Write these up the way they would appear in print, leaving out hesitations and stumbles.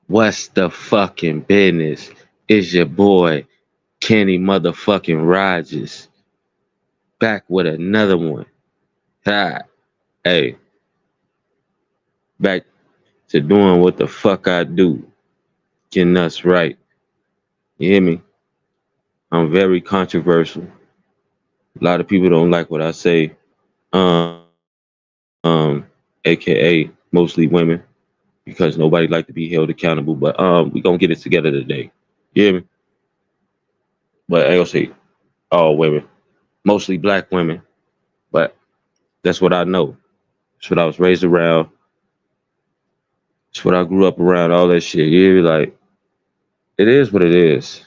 What's the fucking business? It's your boy, Kenny motherfucking Rogers, back with another one. Ha! Hey, back to doing what the fuck I do, getting us right. You hear me? I'm very controversial. A lot of people don't like what I say, aka mostly women, because nobody like to be held accountable. But we gonna get it together today. You hear me? But I ain't gonna say all women, mostly black women. But that's what I know. That's what I was raised around. That's what I grew up around. All that shit. Yeah, like it is what it is.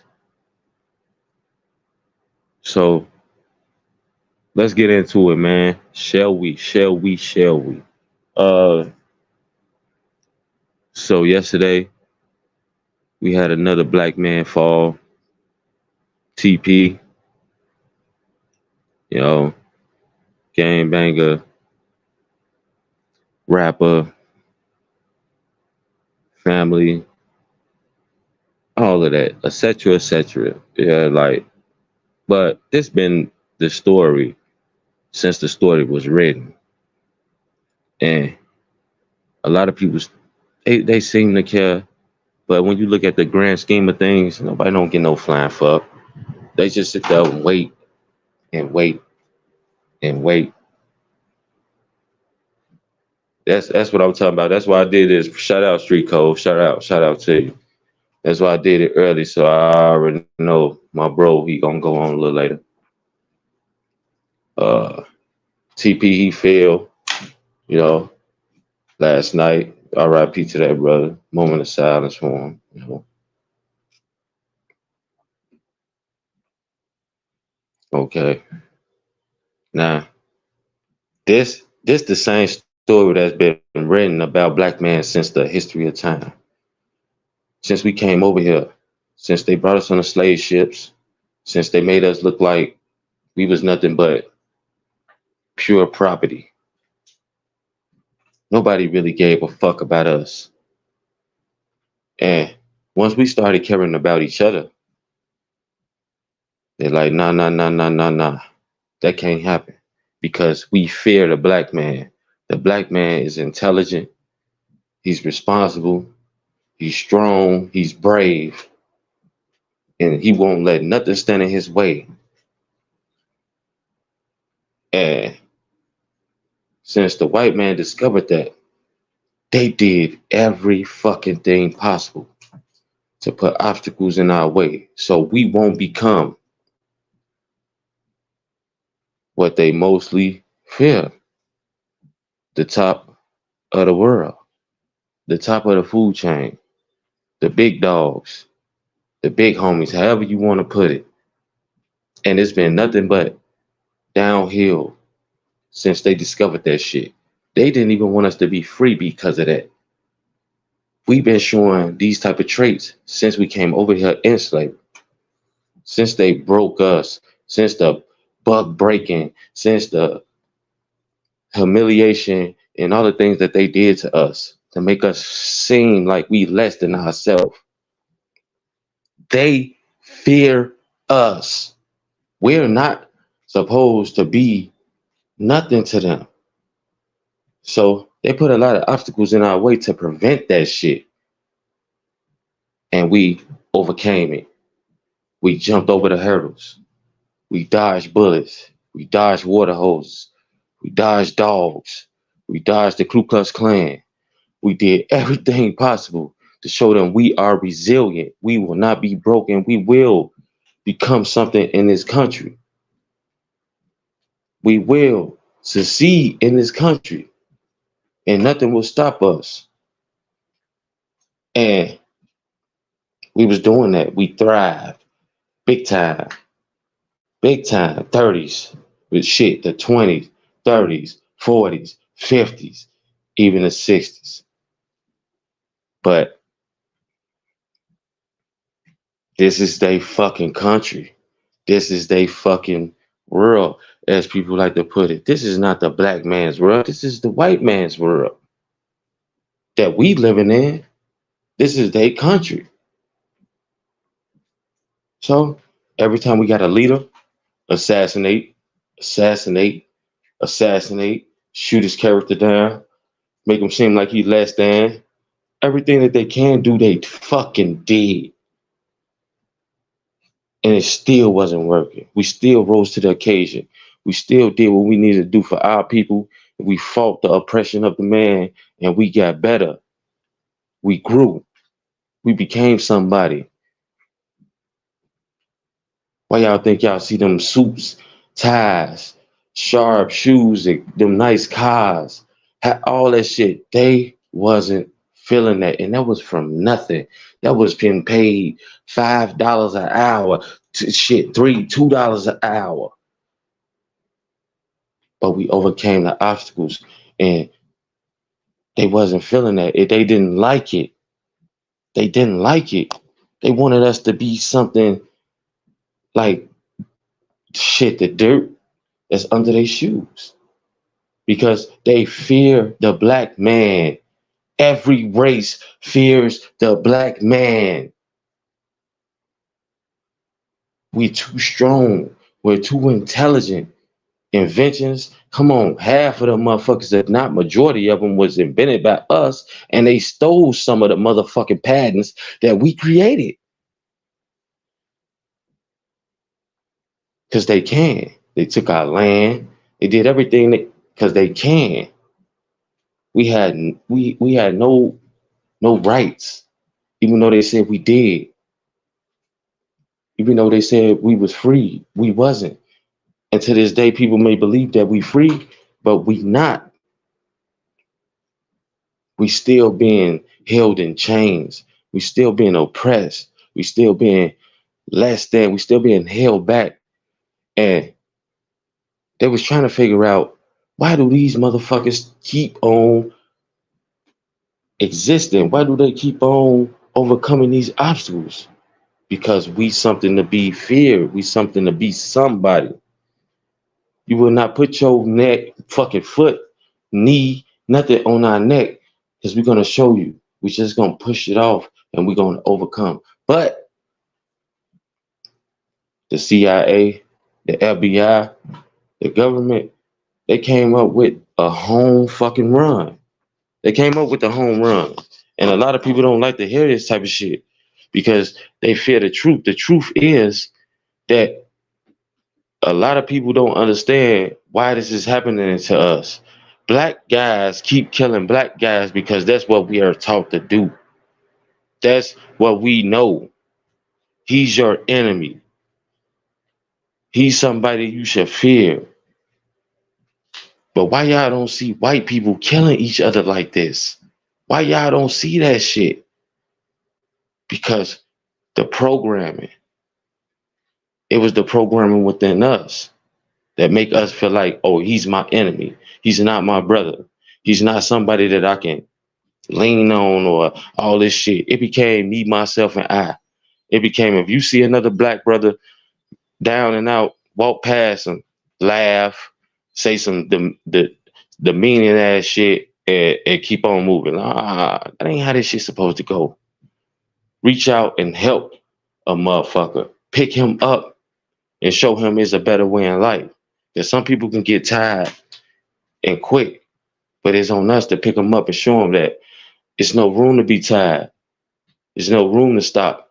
So let's get into it, man. Shall we? Shall we? Shall we? Uh, so yesterday we had another black man fall. TP, you know, gang banger, rapper, family, all of that, etc., etc. Yeah, like, but this been the story since the story was written, and a lot of people they seem to care, but when you look at the grand scheme of things, nobody don't get no flying fuck. They just sit there and wait and wait and wait. That's what I'm talking about. That's why I did this. Shout out Street Code. Shout out to you. That's why I did it early, so I already know my bro. He gonna go on a little later. Uh, TP he failed, you know, last night. R.I.P. to that brother. Moment of silence for him. You know. Okay. Now this the same story that's been written about black men since the history of time. Since we came over here, since they brought us on the slave ships, since they made us look like we was nothing but pure property. Nobody really gave a fuck about us. And once we started caring about each other, they're like, nah, nah, nah, nah, nah, nah. That can't happen because we fear the black man. The black man is intelligent, he's responsible, he's strong, he's brave, and he won't let nothing stand in his way. And since the white man discovered that, they did every fucking thing possible to put obstacles in our way so we won't become what they mostly fear, the top of the world, the top of the food chain, the big dogs, the big homies, however you want to put it. And it's been nothing but downhill since they discovered that shit. They didn't even want us to be free because of that. We've been showing these type of traits since we came over here in slavery, since they broke us, since the buck breaking, since the humiliation and all the things that they did to us to make us seem like we less than ourselves. They fear us. We're not supposed to be nothing to them. So they put a lot of obstacles in our way to prevent that shit. And we overcame it. We jumped over the hurdles. We dodged bullets. We dodged water hoses. We dodged dogs. We dodged the Ku Klux Klan. We did everything possible to show them we are resilient. We will not be broken. We will become something in this country. We will succeed in this country, and nothing will stop us. And we was doing that. We thrived big time, big time. 30s with shit, the 20s, 30s, 40s, 50s, even the 60s. But this is their fucking country. This is their fucking world, as people like to put it. This is not the black man's world. This is the white man's world that we living in. This is their country. So every time we got a leader, assassinate, assassinate, assassinate, shoot his character down, make him seem like he's less than. Everything that they can do, they fucking did. And it still wasn't working. We still rose to the occasion. We still did what we needed to do for our people. We fought the oppression of the man and we got better. We grew. We became somebody. Why y'all think y'all see them suits, ties, sharp shoes, and them nice cars, all that shit? They wasn't feeling that. And that was from nothing. That was being paid $5 an hour. Shit, $2 an hour. But we overcame the obstacles and they wasn't feeling that. They didn't like it. They didn't like it. They wanted us to be something like shit, the dirt that's under their shoes. Because they fear the black man. Every race fears the black man. We too strong. We're too intelligent. Inventions, come on, half of the motherfuckers, if not majority of them, was invented by us, and they stole some of the motherfucking patents that we created. Because they can. They took our land. They did everything because they can. We had no rights, even though they said we did. Even though they said we was free, we wasn't. And to this day, people may believe that we free, but we not. We still being held in chains. We still being oppressed. We still being less than. We still being held back. And they was trying to figure out, why do these motherfuckers keep on existing? Why do they keep on overcoming these obstacles? Because we something to be feared. We something to be somebody. You will not put your neck, fucking foot, knee, nothing on our neck, because we're gonna show you. We're just gonna push it off and we're gonna overcome. But the CIA, the FBI, the government, they came up with a home fucking run. They came up with the home run. And a lot of people don't like to hear this type of shit because they fear the truth. The truth is that a lot of people don't understand why this is happening to us. Black guys keep killing black guys because that's what we are taught to do. That's what we know. He's your enemy. He's somebody you should fear. But why y'all don't see white people killing each other like this? Why y'all don't see that shit? Because the programming. It was the programming within us that make us feel like, oh, he's my enemy. He's not my brother. He's not somebody that I can lean on or all this shit. It became me, myself, and I. It became, if you see another black brother down and out, walk past him, laugh, say some the meaning ass shit, and keep on moving. That ain't how this shit's supposed to go. Reach out and help a motherfucker. Pick him up and show him there's a better way in life. Because some people can get tired and quit, but it's on us to pick them up and show them that it's no room to be tired. There's no room to stop.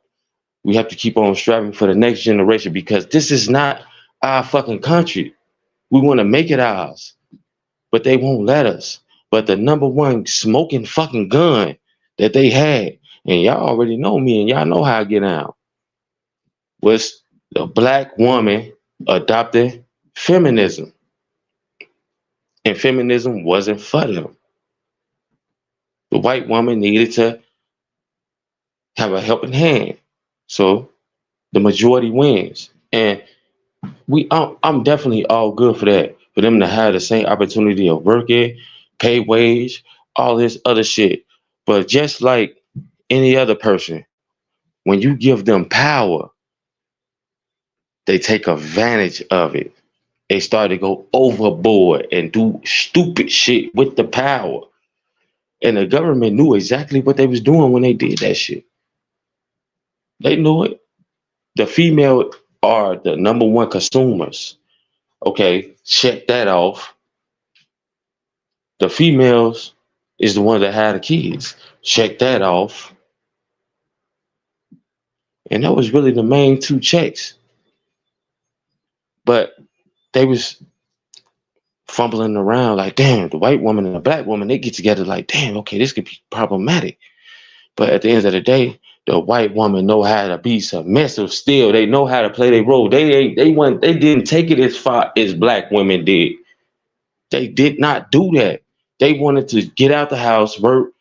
We have to keep on striving for the next generation because this is not our fucking country. We want to make it ours, but they won't let us. But the number one smoking fucking gun that they had, and y'all already know me and y'all know how I get out, was the black woman adopting feminism. And feminism wasn't for them. The white woman needed to have a helping hand. So the majority wins. And I'm definitely all good for that. For them to have the same opportunity of working, pay wage, all this other shit. But just like any other person, when you give them power, they take advantage of it. They start to go overboard and do stupid shit with the power. And the government knew exactly what they was doing when they did that shit. They knew it. The female are the number one consumers. Okay, check that off. The females is the one that had the kids. Check that off. And that was really the main two checks. But they was fumbling around like, damn, the white woman and the black woman, they get together like, damn, okay, this could be problematic. But at the end of the day, the white woman know how to be submissive still. They know how to play their role. They didn't take it as far as black women did. They did not do that. They wanted to get out the house, work,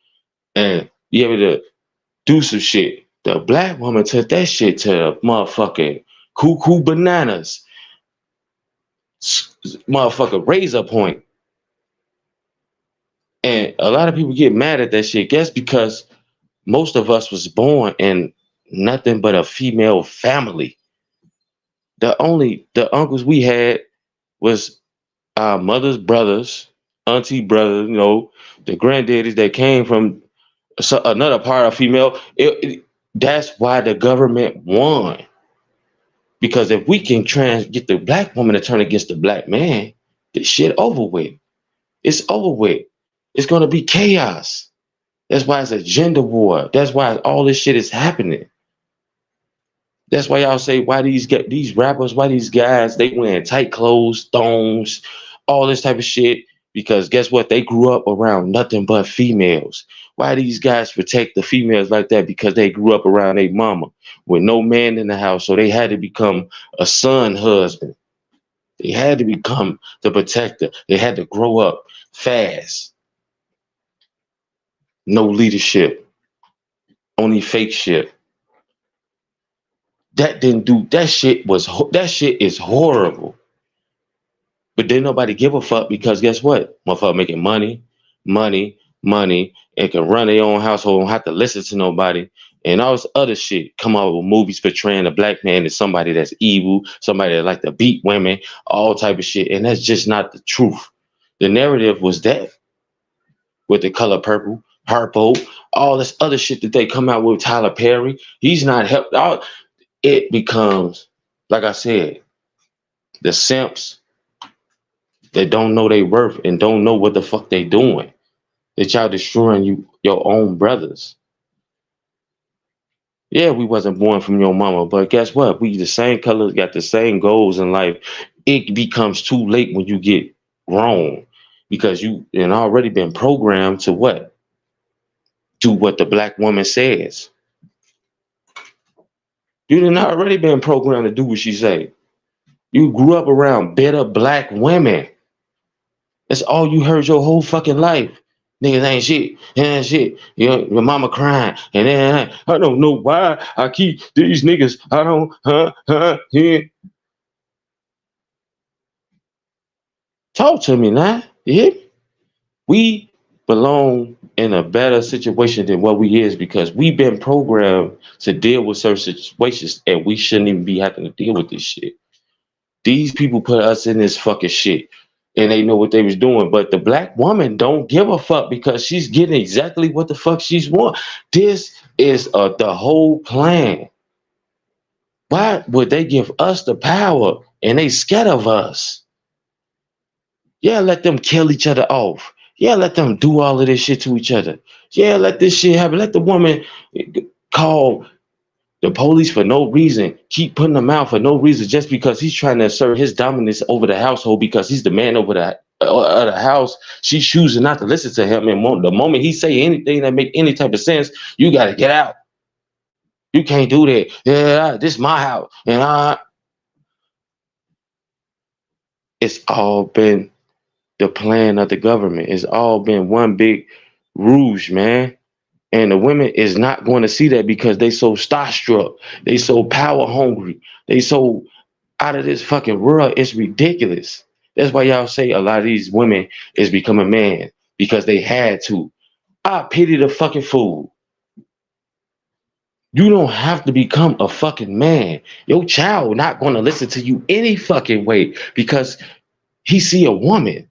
and be able to do some shit. The black woman took that shit to the motherfucking cuckoo bananas. Motherfucker razor point. And a lot of people get mad at that shit. Guess because most of us was born in nothing but a female family. The uncles we had was our mother's brothers, auntie brothers, you know, the granddaddies that came from another part of female. That's why the government won. Because if we can get the black woman to turn against the black man, the shit over with. It's over with. It's gonna be chaos. That's why it's a gender war. That's why all this shit is happening. That's why y'all say why these rappers, why these guys, they wearing tight clothes, thongs, all this type of shit. Because guess what? They grew up around nothing but females. Why these guys protect the females like that? Because they grew up around their mama with no man in the house. So they had to become a son husband. They had to become the protector. They had to grow up fast. No leadership. Only fake shit. That shit is horrible. But then nobody give a fuck because guess what? Motherfucker making money, and can run their own household, don't have to listen to nobody. And all this other shit. Come out with movies portraying a black man as somebody that's evil, somebody that like to beat women, all type of shit. And that's just not the truth. The narrative was that with the color purple, all this other shit that they come out with Tyler Perry. He's not helped out. It becomes, like I said, the simps that don't know their worth and don't know what the fuck they doing. That y'all destroying your own brothers. Yeah, we wasn't born from your mama, but guess what? We the same colors, got the same goals in life. It becomes too late when you get grown because you already been programmed to what? Do what the black woman says. You done already been programmed to do what she say. You grew up around bitter black women. That's all you heard your whole fucking life. Niggas ain't shit. Your mama crying. And then I don't know why I keep these niggas. I don't, yeah. Talk to me now. Yeah. We belong in a better situation than what we is because we've been programmed to deal with certain situations and we shouldn't even be having to deal with this shit. These people put us in this fucking shit and they know what they was doing. But the black woman don't give a fuck because she's getting exactly what the fuck she's want. This is the whole plan. Why would they give us the power and they scared of us? Yeah, let them kill each other off. Yeah, let them do all of this shit to each other. Yeah, let this shit happen. Let the woman call the police for no reason, keep putting them out for no reason, just because he's trying to assert his dominance over the household because he's the man over the house. She's choosing not to listen to him. And the moment he say anything that make any type of sense, you got to get out. You can't do that. Yeah, this is my house. And it's all been the plan of the government. It's all been one big rouge, man. And the women is not going to see that because they so starstruck. They so power hungry. They so out of this fucking world. It's ridiculous. That's why y'all say a lot of these women is becoming man because they had to. I pity the fucking fool. You don't have to become a fucking man. Your child not going to listen to you any fucking way because he see a woman.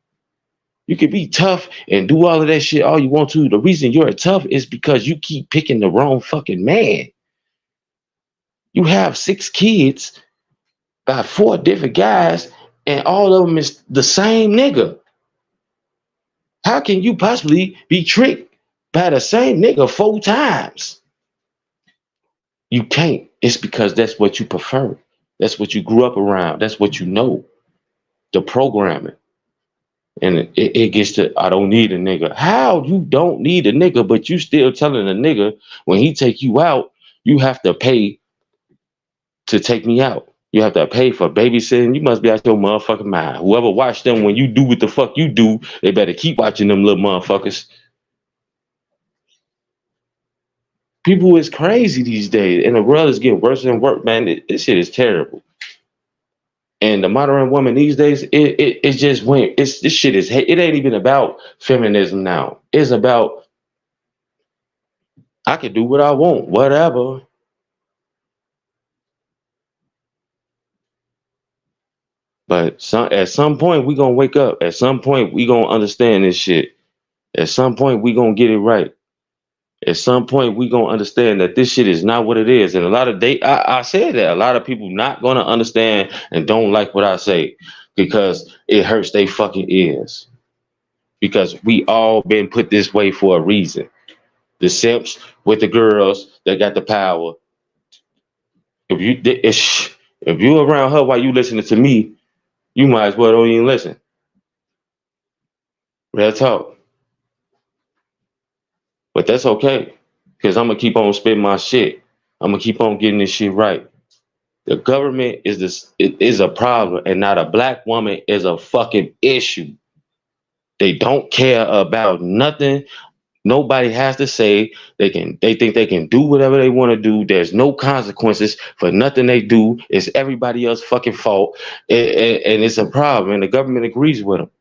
You can be tough and do all of that shit all you want to. The reason you're tough is because you keep picking the wrong fucking man. You have 6 kids, got 4 different guys, and all of them is the same nigga. How can you possibly be tricked by the same nigga 4 times? You can't. It's because that's what you prefer. That's what you grew up around. That's what you know. The programming. And it gets to, I don't need a nigga. How you don't need a nigga, but you still telling a nigga when he take you out, you have to pay to take me out. You have to pay for babysitting. You must be out your motherfucking mind. Whoever watched them when you do what the fuck you do, they better keep watching them little motherfuckers. People is crazy these days, and the world is getting worse and worse, man. This shit is terrible. And the modern woman these days, it just went. This shit is. It ain't even about feminism now. It's about I can do what I want, whatever. But at some point we gonna wake up. At some point we gonna understand this shit. At some point we gonna get it right. At some point we gonna understand that this shit is not what it is. And a lot of I said that a lot of people not gonna understand and don't like what I say because it hurts their fucking ears. Because we all been put this way for a reason. The simps with the girls that got the power. If you around her while you listening to me, you might as well don't even listen. Real talk. But that's okay. Because I'm gonna keep on spitting my shit. I'm gonna keep on getting this shit right. The government is a problem, and not a black woman is a fucking issue. They don't care about nothing. Nobody has to say. They think they can do whatever they want to do. There's no consequences for nothing they do. It's everybody else's fucking fault, and it's a problem. And the government agrees with them.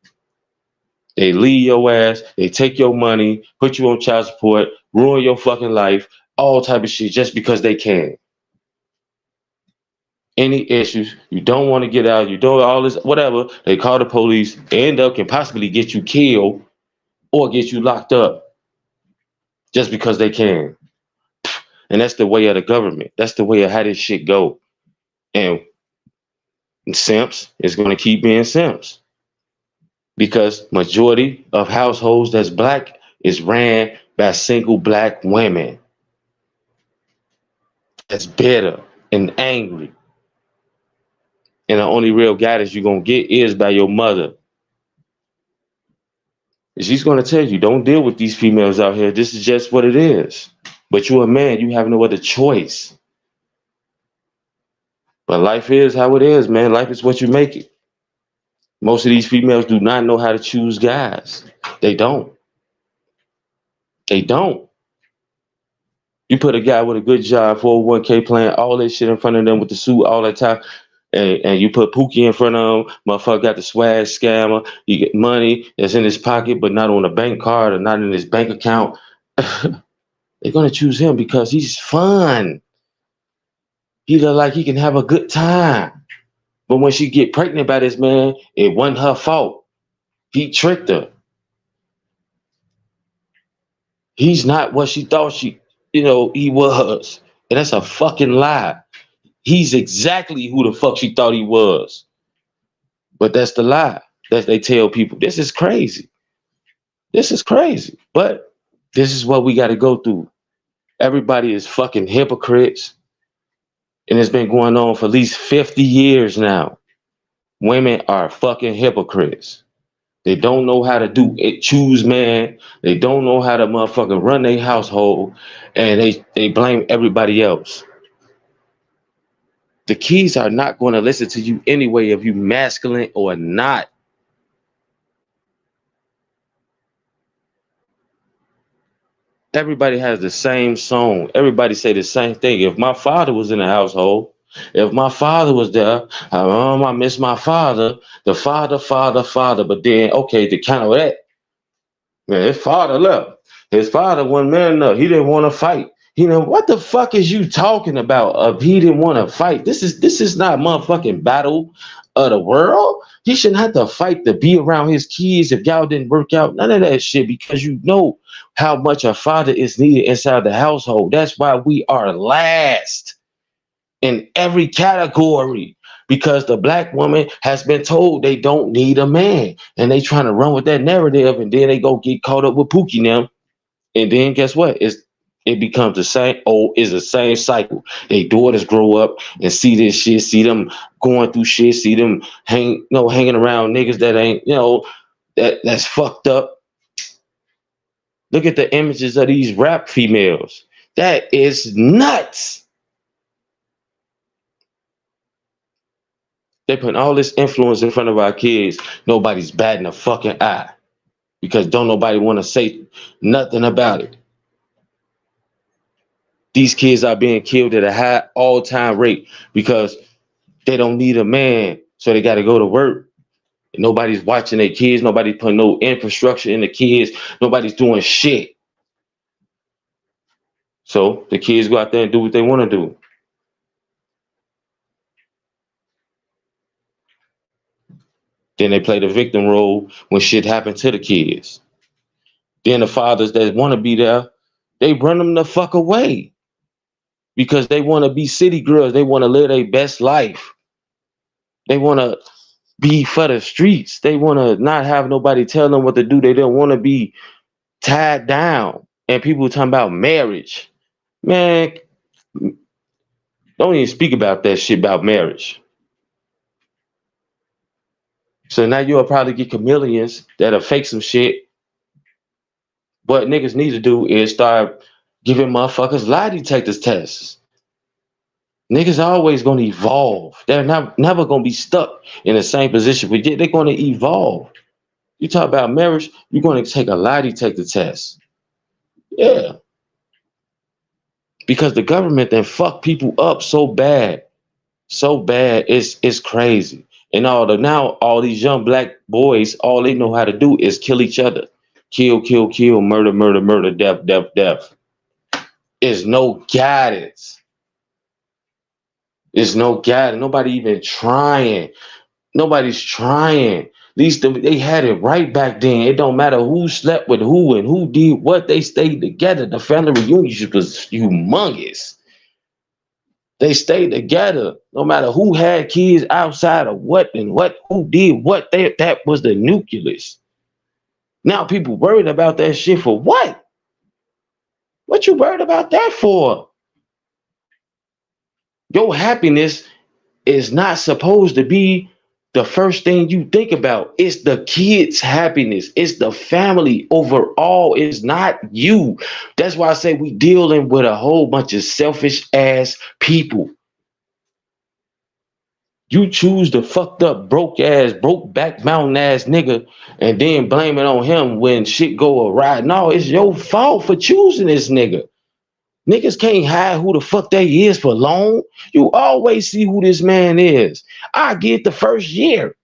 They leave your ass. They take your money, put you on child support, ruin your fucking life, all type of shit just because they can. Any issues, you don't want to get out, you don't all this, whatever. They call the police, end up can possibly get you killed or get you locked up. Just because they can. And that's the way of the government. That's the way of how this shit go. And simps is going to keep being simps. Because majority of households that's black is ran by single black women. That's bitter and angry. And the only real guidance you're going to get is by your mother. She's going to tell you, don't deal with these females out here. This is just what it is. But you're a man. You have no other choice. But life is how it is, man. Life is what you make it. Most of these females do not know how to choose guys. They don't. They don't. You put a guy with a good job, 401k plan, all that shit in front of them with the suit all that time, and you put Pookie in front of him, motherfucker got the swag scammer, you get money that's in his pocket but not on a bank card or not in his bank account. They're going to choose him because he's fun. He look like he can have a good time. But when she get pregnant by this man, it wasn't her fault. He tricked her. He's not what she thought he was. And that's a fucking lie. He's exactly who the fuck she thought he was. But that's the lie that they tell people. This is crazy. This is crazy. But this is what we got to go through. Everybody is fucking hypocrites. And it's been going on for at least 50 years now. Women are fucking hypocrites. They don't know how to do it, choose man. They don't know how to motherfucking run their household. And they blame everybody else. The kids are not going to listen to you anyway if you masculine or not. Everybody has the same song. Everybody say the same thing. If my father was in the household, if my father was there, I miss my father, the father. But then, okay, to counter that, man, his father left. His father wasn't man enough. He didn't want to fight. What the fuck is you talking about? He didn't want to fight. This is not motherfucking battle of the world. He shouldn't have to fight to be around his kids if y'all didn't work out. None of that shit, because you know how much a father is needed inside the household. That's why we are last in every category, because the black woman has been told they don't need a man, and they trying to run with that narrative, and then they go get caught up with Pookie now, and then guess what? It becomes the same. Oh, it's the same cycle. Their daughters grow up and see this shit, see them going through shit, see them hanging around niggas that ain't, that's fucked up. Look at the images of these rap females. That is nuts. They put all this influence in front of our kids. Nobody's batting a fucking eye because don't nobody want to say nothing about it. These kids are being killed at a high all-time rate because they don't need a man, so they got to go to work. Nobody's watching their kids. Nobody's putting no infrastructure in the kids. Nobody's doing shit. So the kids go out there and do what they want to do. Then they play the victim role when shit happened to the kids. Then the fathers that want to be there, they run them the fuck away because they want to be city girls. They want to live their best life. They want to be for the streets. They want to not have nobody tell them what to do. They don't want to be tied down. And people talking about marriage. Man, don't even speak about that shit about marriage. So now you'll probably get chameleons that'll fake some shit. What niggas need to do is start giving motherfuckers lie detectors tests. Niggas are always going to evolve. They're never going to be stuck in the same position, but they're going to evolve. You talk about marriage, you're going to take a lie detector test. Yeah. Because the government then fuck people up so bad. So bad, it's crazy. And now all these young black boys, all they know how to do is kill each other. Kill, kill, kill, murder, murder, murder, death, death, death. There's no guidance. There's no guidance. Nobody even trying. Nobody's trying. At least they had it right back then. It don't matter who slept with who and who did what. They stayed together. The family reunion was humongous. They stayed together. No matter who had kids outside of what and what, who did what. That was the nucleus. Now people worried about that shit for what? What you worried about that for? Your happiness is not supposed to be the first thing you think about. It's the kids' happiness. It's the family overall. It's not you. That's why I say we dealing with a whole bunch of selfish ass people. You choose the fucked up, broke back mountain ass nigga and then blame it on him when shit go awry. No, it's your fault for choosing this nigga. Niggas can't hide who the fuck they is for long. You always see who this man is. I get the first year.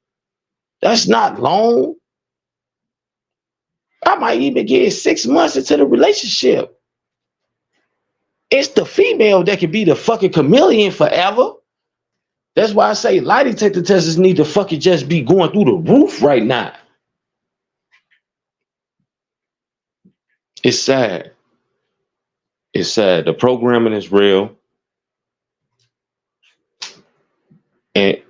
That's not long. I might even get 6 months into the relationship. It's the female that can be the fucking chameleon forever. That's why I say lie detector testers need to fucking just be going through the roof right now. It's sad. It's sad. The programming is real. And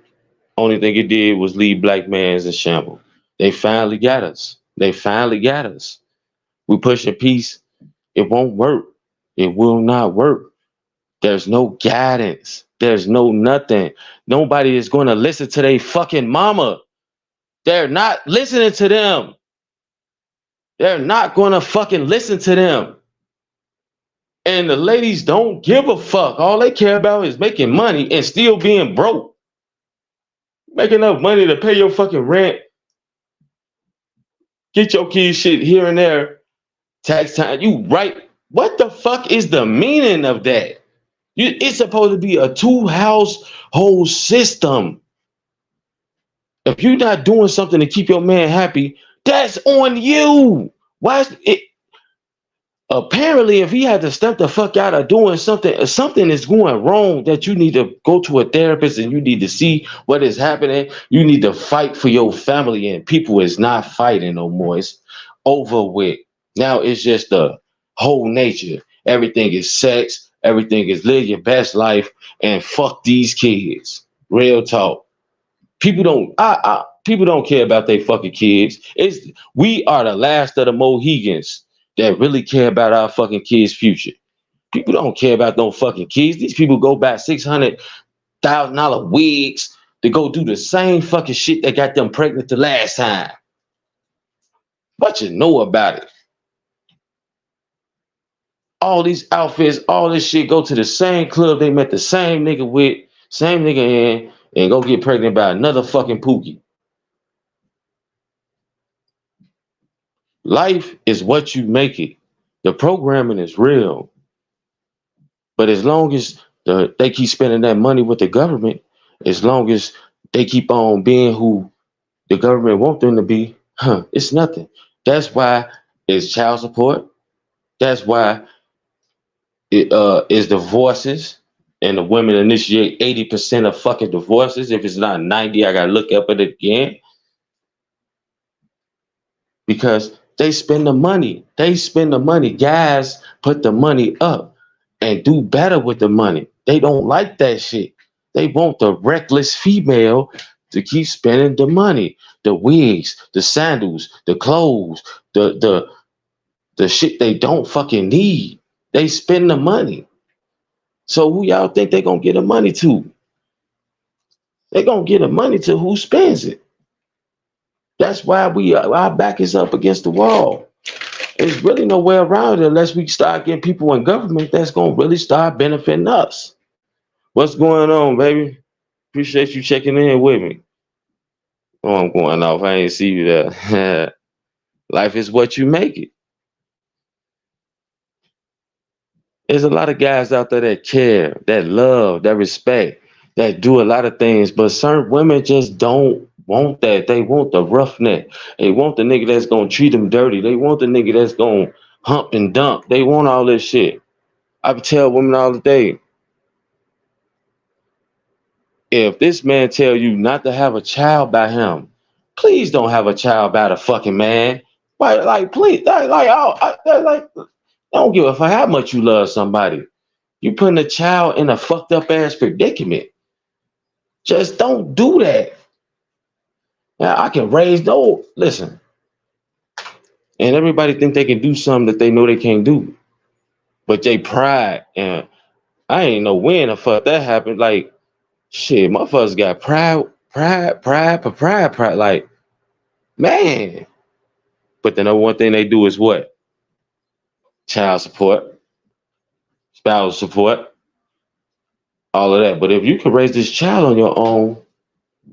only thing it did was leave black mans in shambles. They finally got us. They finally got us. We pushing peace. It won't work. It will not work. There's no guidance. There's no nothing. Nobody is going to listen to their fucking mama. They're not listening to them. They're not going to fucking listen to them. And the ladies don't give a fuck. All they care about is making money and still being broke. Make enough money to pay your fucking rent. Get your kids shit here and there. Tax time. You right. What the fuck is the meaning of that? It's supposed to be a 2-household system. If you're not doing something to keep your man happy, that's on you. Why is it? Apparently, if he had to step the fuck out of doing something, something is going wrong that you need to go to a therapist and you need to see what is happening. You need to fight for your family, and people is not fighting no more. It's over with. Now it's just the whole nature. Everything is sex. Everything is live your best life and fuck these kids. Real talk. People don't care about their fucking kids. We are the last of the Mohegans that really care about our fucking kids' future. People don't care about no fucking kids. These people go buy $600,000 wigs to go do the same fucking shit that got them pregnant the last time. What you know about it? All these outfits, all this shit, go to the same club they met the same nigga with, same nigga in, and go get pregnant by another fucking pookie. Life is what you make it. The programming is real. But as long as they keep spending that money with the government, as long as they keep on being who the government want them to be, it's nothing. That's why it's child support. That's why it is divorces, and the women initiate 80% of fucking divorces. If it's not 90, I gotta look up it again. Because they spend the money. They spend the money. Guys put the money up and do better with the money. They don't like that shit. They want the reckless female to keep spending the money, the wigs, the sandals, the clothes, the shit they don't fucking need. They spend the money. So who y'all think they gonna get the money to? They gonna get the money to who spends it. That's why our back is up against the wall. There's really no way around it unless we start getting people in government that's gonna really start benefiting us. What's going on, baby? Appreciate you checking in with me. Oh, I'm going off. I ain't see you there. Life is what you make it. There's a lot of guys out there that care, that love, that respect, that do a lot of things, but certain women just don't want that. They want the roughneck. They want the nigga that's gonna treat them dirty. They want the nigga that's gonna hump and dump. They want all this shit. I tell women all the day, if this man tell you not to have a child by him, please don't have a child by the fucking man. Like please, I don't give a fuck how much you love somebody. You putting a child in a fucked up ass predicament. Just don't do that. Now I can raise no. Listen, and everybody think they can do something that they know they can't do, but they pride, and I ain't know when the fuck that happened. Like shit, motherfuckers got pride. Like man, but the number one thing they do is what? Child support, spousal support, all of that. But if you can raise this child on your own,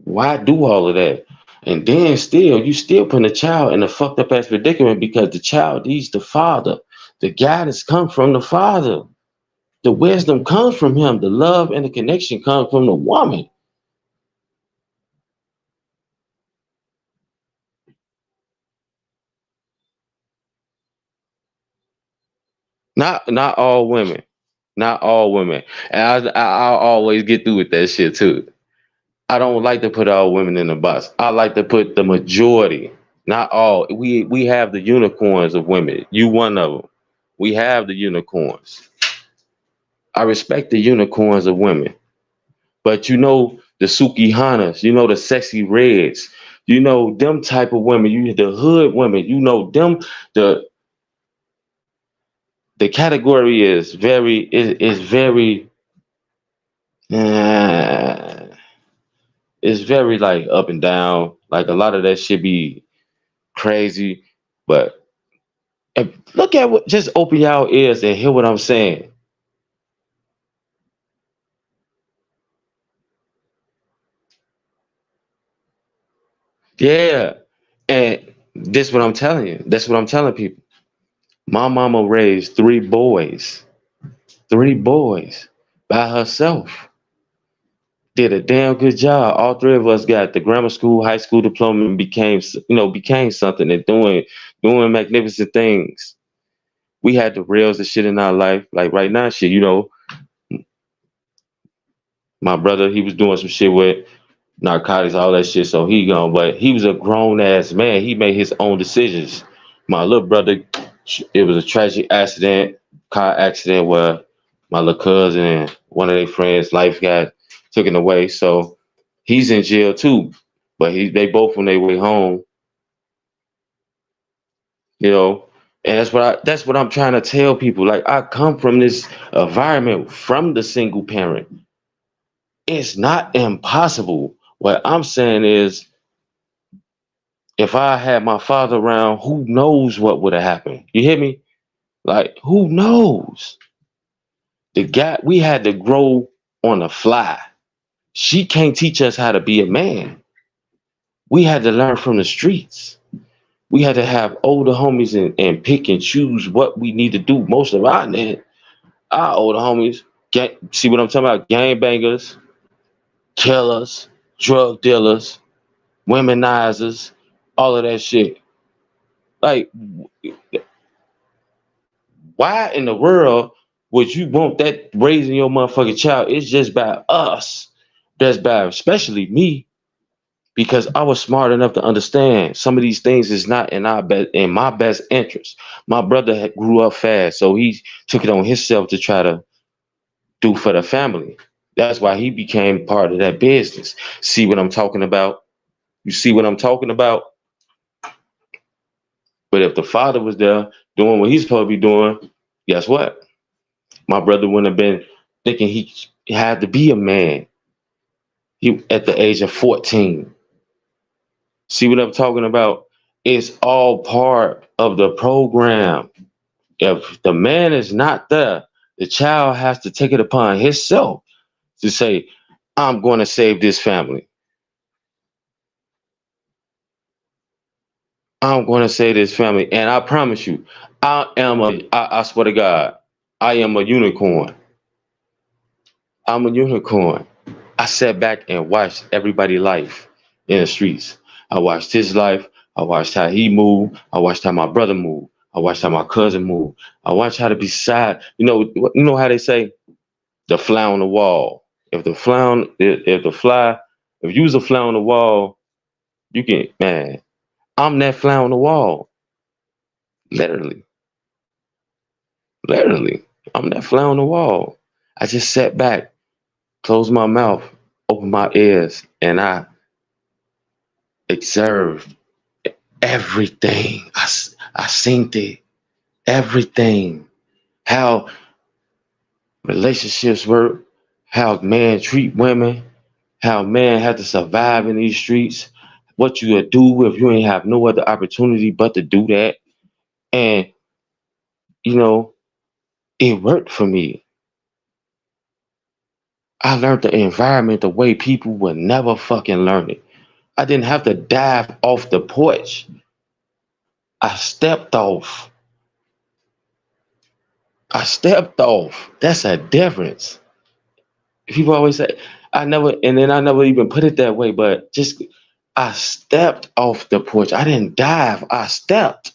why do all of that? And then still, you still putting the child in a fucked up ass predicament because the child needs the father. The guidance comes from the father. The wisdom comes from him. The love and the connection comes from the woman. Not all women. Not all women. And I'll always get through with that shit too. I don't like to put all women in the box. I like to put the majority, not all. We have the unicorns of women. You one of them. We have the unicorns. I respect the unicorns of women, but you know the Suki Hanas, you know the sexy reds, you know them type of women. You the hood women, you know them. The category is very uh, it's very like up and down. Like a lot of that should be crazy, but look at what. Just open your ears and hear what I'm saying. Yeah, and this what I'm telling you. That's what I'm telling people. My mama raised three boys by herself. Did a damn good job. All three of us got the grammar school, high school diploma, and became something and doing magnificent things. We had the rails and shit in our life. Like right now, shit, you know, my brother, he was doing some shit with narcotics, all that shit. So he gone, but he was a grown ass man. He made his own decisions. My little brother, it was a tragic accident, car accident where my little cousin and one of their friends' life got taken away. So he's in jail too. But they both on their way home, you know. And that's what I'm trying to tell people. Like I come from this environment from the single parent. It's not impossible. What I'm saying is if I had my father around, who knows what would have happened? You hear me? Like, who knows? The guy, we had to grow on the fly. She can't teach us how to be a man. We had to learn from the streets. We had to have older homies and pick and choose what we need to do. Most of our older homies, see what I'm talking about? Gangbangers, killers, drug dealers, womenizers, all of that shit. Like, why in the world would you want that raising your motherfucking child? It's just by us. That's bad, especially me, because I was smart enough to understand some of these things is not in my best interest. My brother grew up fast, so he took it on himself to try to do for the family. That's why he became part of that business. See what I'm talking about? You see what I'm talking about? But if the father was there doing what he's supposed to be doing, guess what? My brother wouldn't have been thinking he had to be a man. He at the age of 14. See what I'm talking about? It's all part of the program. If the man is not there, the child has to take it upon himself to say, I'm going to save this family. I'm going to save this family. And I promise you, I swear to God, I am a unicorn. I'm a unicorn. I sat back and watched everybody's life in the streets. I watched his life. I watched how he moved. I watched how my brother moved. I watched how my cousin moved. I watched how to be side. You know how they say the fly on the wall. If you was a fly on the wall, you can, man. I'm that fly on the wall. Literally, literally, I'm that fly on the wall. I just sat back, closed my mouth, opened my ears, and I observed everything. I seen it. Everything. How relationships work, how men treat women, how men have to survive in these streets, what you would do if you ain't have no other opportunity but to do that. And, you know, it worked for me. I learned the environment the way people would never fucking learn it. I didn't have to dive off the porch. I stepped off. I stepped off. That's a difference. People always say, I never even put it that way, but just I stepped off the porch. I didn't dive. I stepped.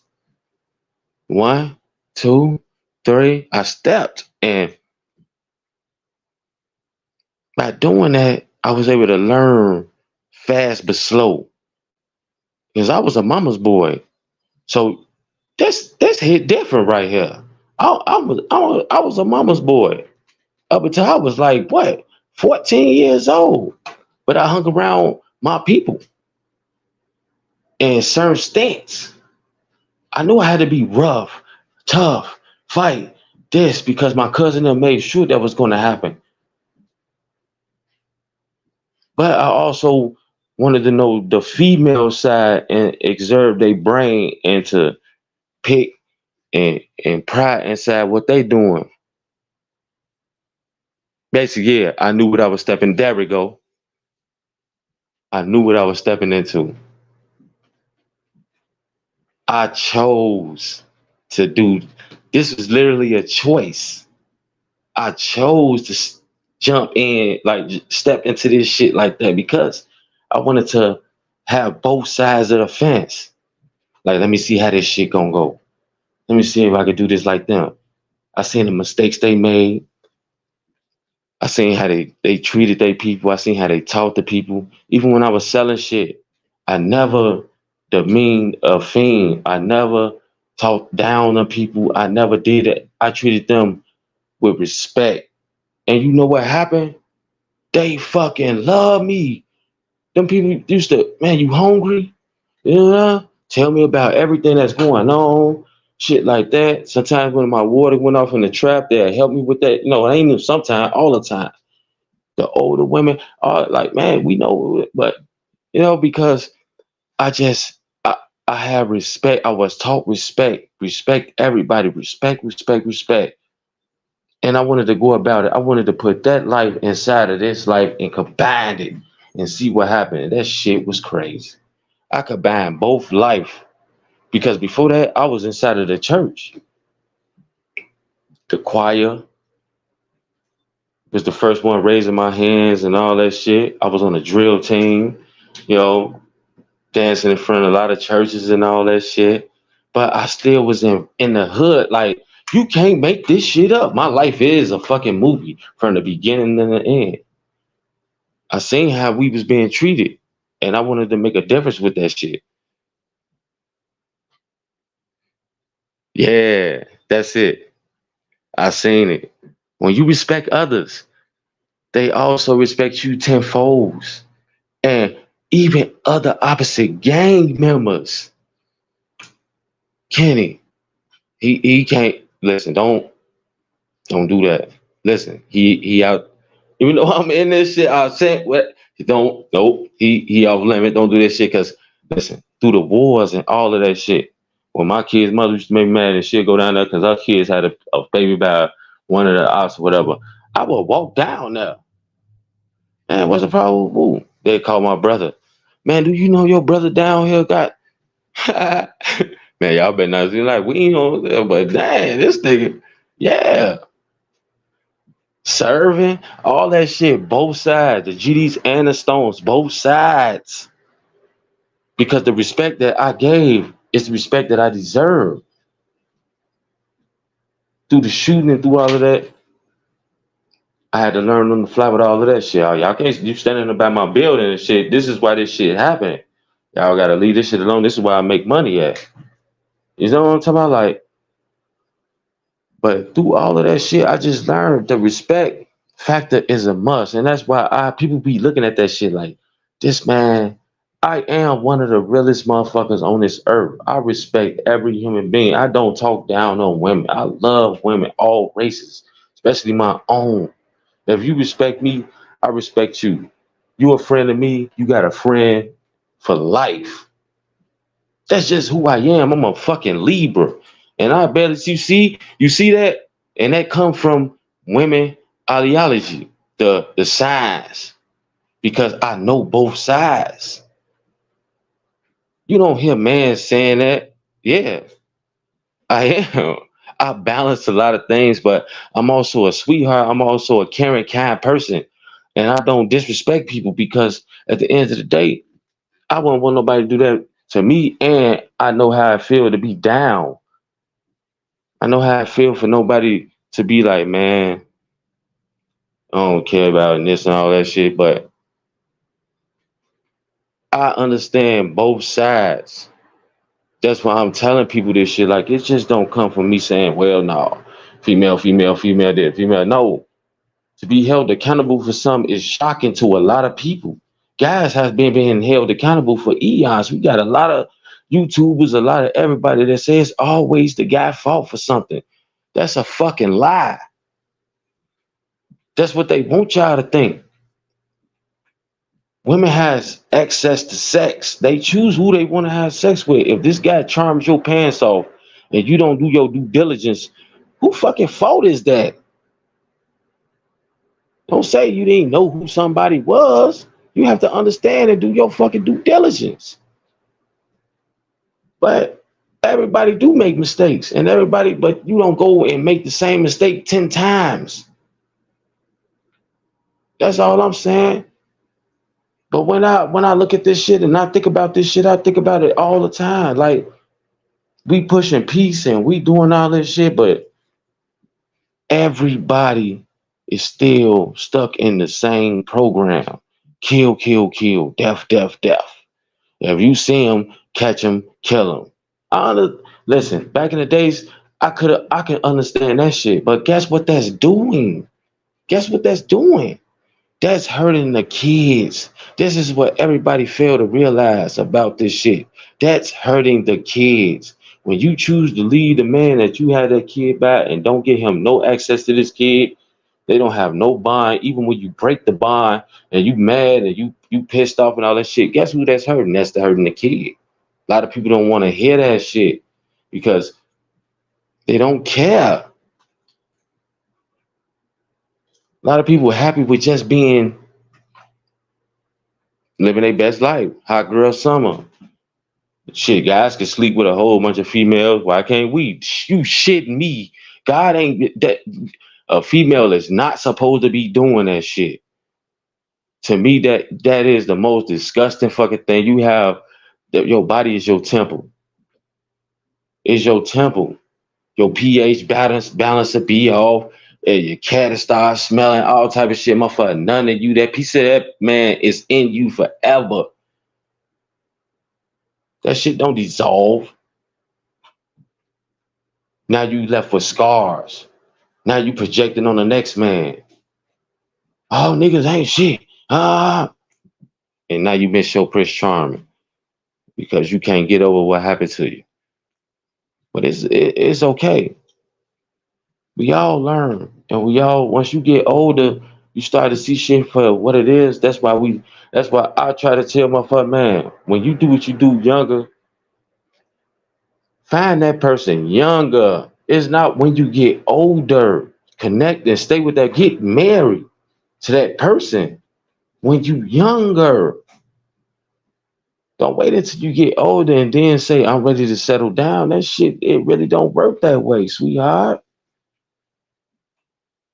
One, two, three. I stepped. And by doing that, I was able to learn fast but slow. Because I was a mama's boy. So this hit different right here. I was a mama's boy up until I was like what 14 years old. But I hung around my people in certain states. I knew I had to be rough, tough, fight this because my cousin had made sure that was going to happen. But I also wanted to know the female side and exert their brain and to pick and pride inside what they doing. Basically, yeah, I knew what I was stepping. There we go. I knew what I was stepping into. I chose to do. This was literally a choice. I chose to jump in, like step into this shit like that because I wanted to have both sides of the fence. Like, let me see how this shit gonna go. Let me see if I could do this like them. I seen the mistakes they made. I seen how they treated their people. I seen how they talked to people. Even when I was selling shit, I never demeaned a fiend. I never talked down on people. I never did it. I treated them with respect. And you know what happened? They fucking love me. Them people used to, man, you hungry? Yeah. Tell me about everything that's going on. Shit like that. Sometimes when my water went off in the trap, they'll help me with that. You know, it ain't even sometimes, all the time. The older women are like, man, we know, but because I just I have respect. I was taught respect, respect everybody, respect, respect, respect. And I wanted to go about it. I wanted to put that life inside of this life and combine it and see what happened. And that shit was crazy. I combined both life because before that I was inside of the church. The choir was the first one raising my hands and all that shit. I was on the drill team, you know, dancing in front of a lot of churches and all that shit. But I still was in the hood. Like, you can't make this shit up. My life is a fucking movie from the beginning to the end. I seen how we was being treated, and I wanted to make a difference with that shit. Yeah, that's it. I seen it. When you respect others, they also respect you tenfold. And even other opposite gang members. Kenny, he can't listen. Don't do that. Listen, he out. Even though I'm in this shit, I said what? Don't. Nope. He off limit. Don't do this shit. Cause listen, through the wars and all of that shit, when my kid's mother used to make me mad and shit go down there because our kids had a baby by one of the ops or whatever, I would walk down there. Man, what's the problem? Ooh, they call my brother. Man, do you know your brother down here got? Man, y'all better not see like we ain't on there, but dang, this nigga, yeah. Serving, all that shit, both sides, the GDs and the Stones, both sides. Because the respect that I gave is the respect that I deserve. Through the shooting and through all of that, I had to learn on the fly with all of that shit. Y'all can't, you standing about my building and shit. This is why this shit happened. Y'all gotta leave this shit alone. This is why I make money at. You know what I'm talking about? Like, but through all of that shit, I just learned the respect factor is a must. And that's why people be looking at that shit like, this man, I am one of the realest motherfuckers on this earth. I respect every human being. I don't talk down on women. I love women, all races, especially my own. If you respect me, I respect you. You a friend of me, you got a friend for life. That's just who I am. I'm a fucking Libra. And I bet you see that? And that come from women ideology, the sides. Because I know both sides. You don't hear man saying that. Yeah, I am. I balance a lot of things, but I'm also a sweetheart. I'm also a caring, kind person. And I don't disrespect people because at the end of the day, I wouldn't want nobody to do that to me. And I know how I feel to be down. I know how I feel for nobody to be like, man, I don't care about this and all that shit. But I understand both sides. That's why I'm telling people this shit. Like, it just don't come from me saying, well, no, female, female, female, this, female. No, to be held accountable for something is shocking to a lot of people. Guys has been being held accountable for eons. We got a lot of YouTubers, a lot of everybody that says always the guy fought for something. That's a fucking lie. That's what they want y'all to think. Women has access to sex. They choose who they want to have sex with. If this guy charms your pants off and you don't do your due diligence, who fucking fault is that? Don't say you didn't know who somebody was. You have to understand and do your fucking due diligence. But everybody do make mistakes, and but you don't go and make the same mistake 10 times. That's all I'm saying. But when I look at this shit and I think about this shit, I think about it all the time. Like, we pushing peace and we doing all this shit, but everybody is still stuck in the same program. Kill, kill, kill, death, death, death. If you see him, catch him, kill him. Listen, back in the days, I can understand that shit, but guess what that's doing? Guess what that's doing? That's hurting the kids. This is what everybody fail to realize about this shit. That's hurting the kids. When you choose to leave the man that you had that kid by and don't give him no access to this kid, they don't have no bond. Even when you break the bond and you mad and you pissed off and all that shit, guess who that's hurting? That's the hurting the kid. A lot of people don't want to hear that shit because they don't care. A lot of people are happy with just being living their best life. Hot girl summer. Shit, guys can sleep with a whole bunch of females. Why can't we? You shitting me. God ain't that. A female is not supposed to be doing that shit. To me, that is the most disgusting fucking thing. You have that your body is your temple. Is your temple. Your pH balance to be off. And your cat start smelling all type of shit. Motherfucker, none of you. That piece of that man is in you forever. That shit don't dissolve. Now you left with scars. Now you projecting on the next man. Oh, niggas ain't shit. Ah. And now you miss your Prince Charming because you can't get over what happened to you. But it's okay. We all learn. And we all, once you get older, you start to see shit for what it is. That's why I try to tell my fuck man, when you do what you do younger, find that person younger. It's not when you get older. Connect and stay with that. Get married to that person when you younger. Don't wait until you get older and then say, I'm ready to settle down. That shit, it really don't work that way, sweetheart.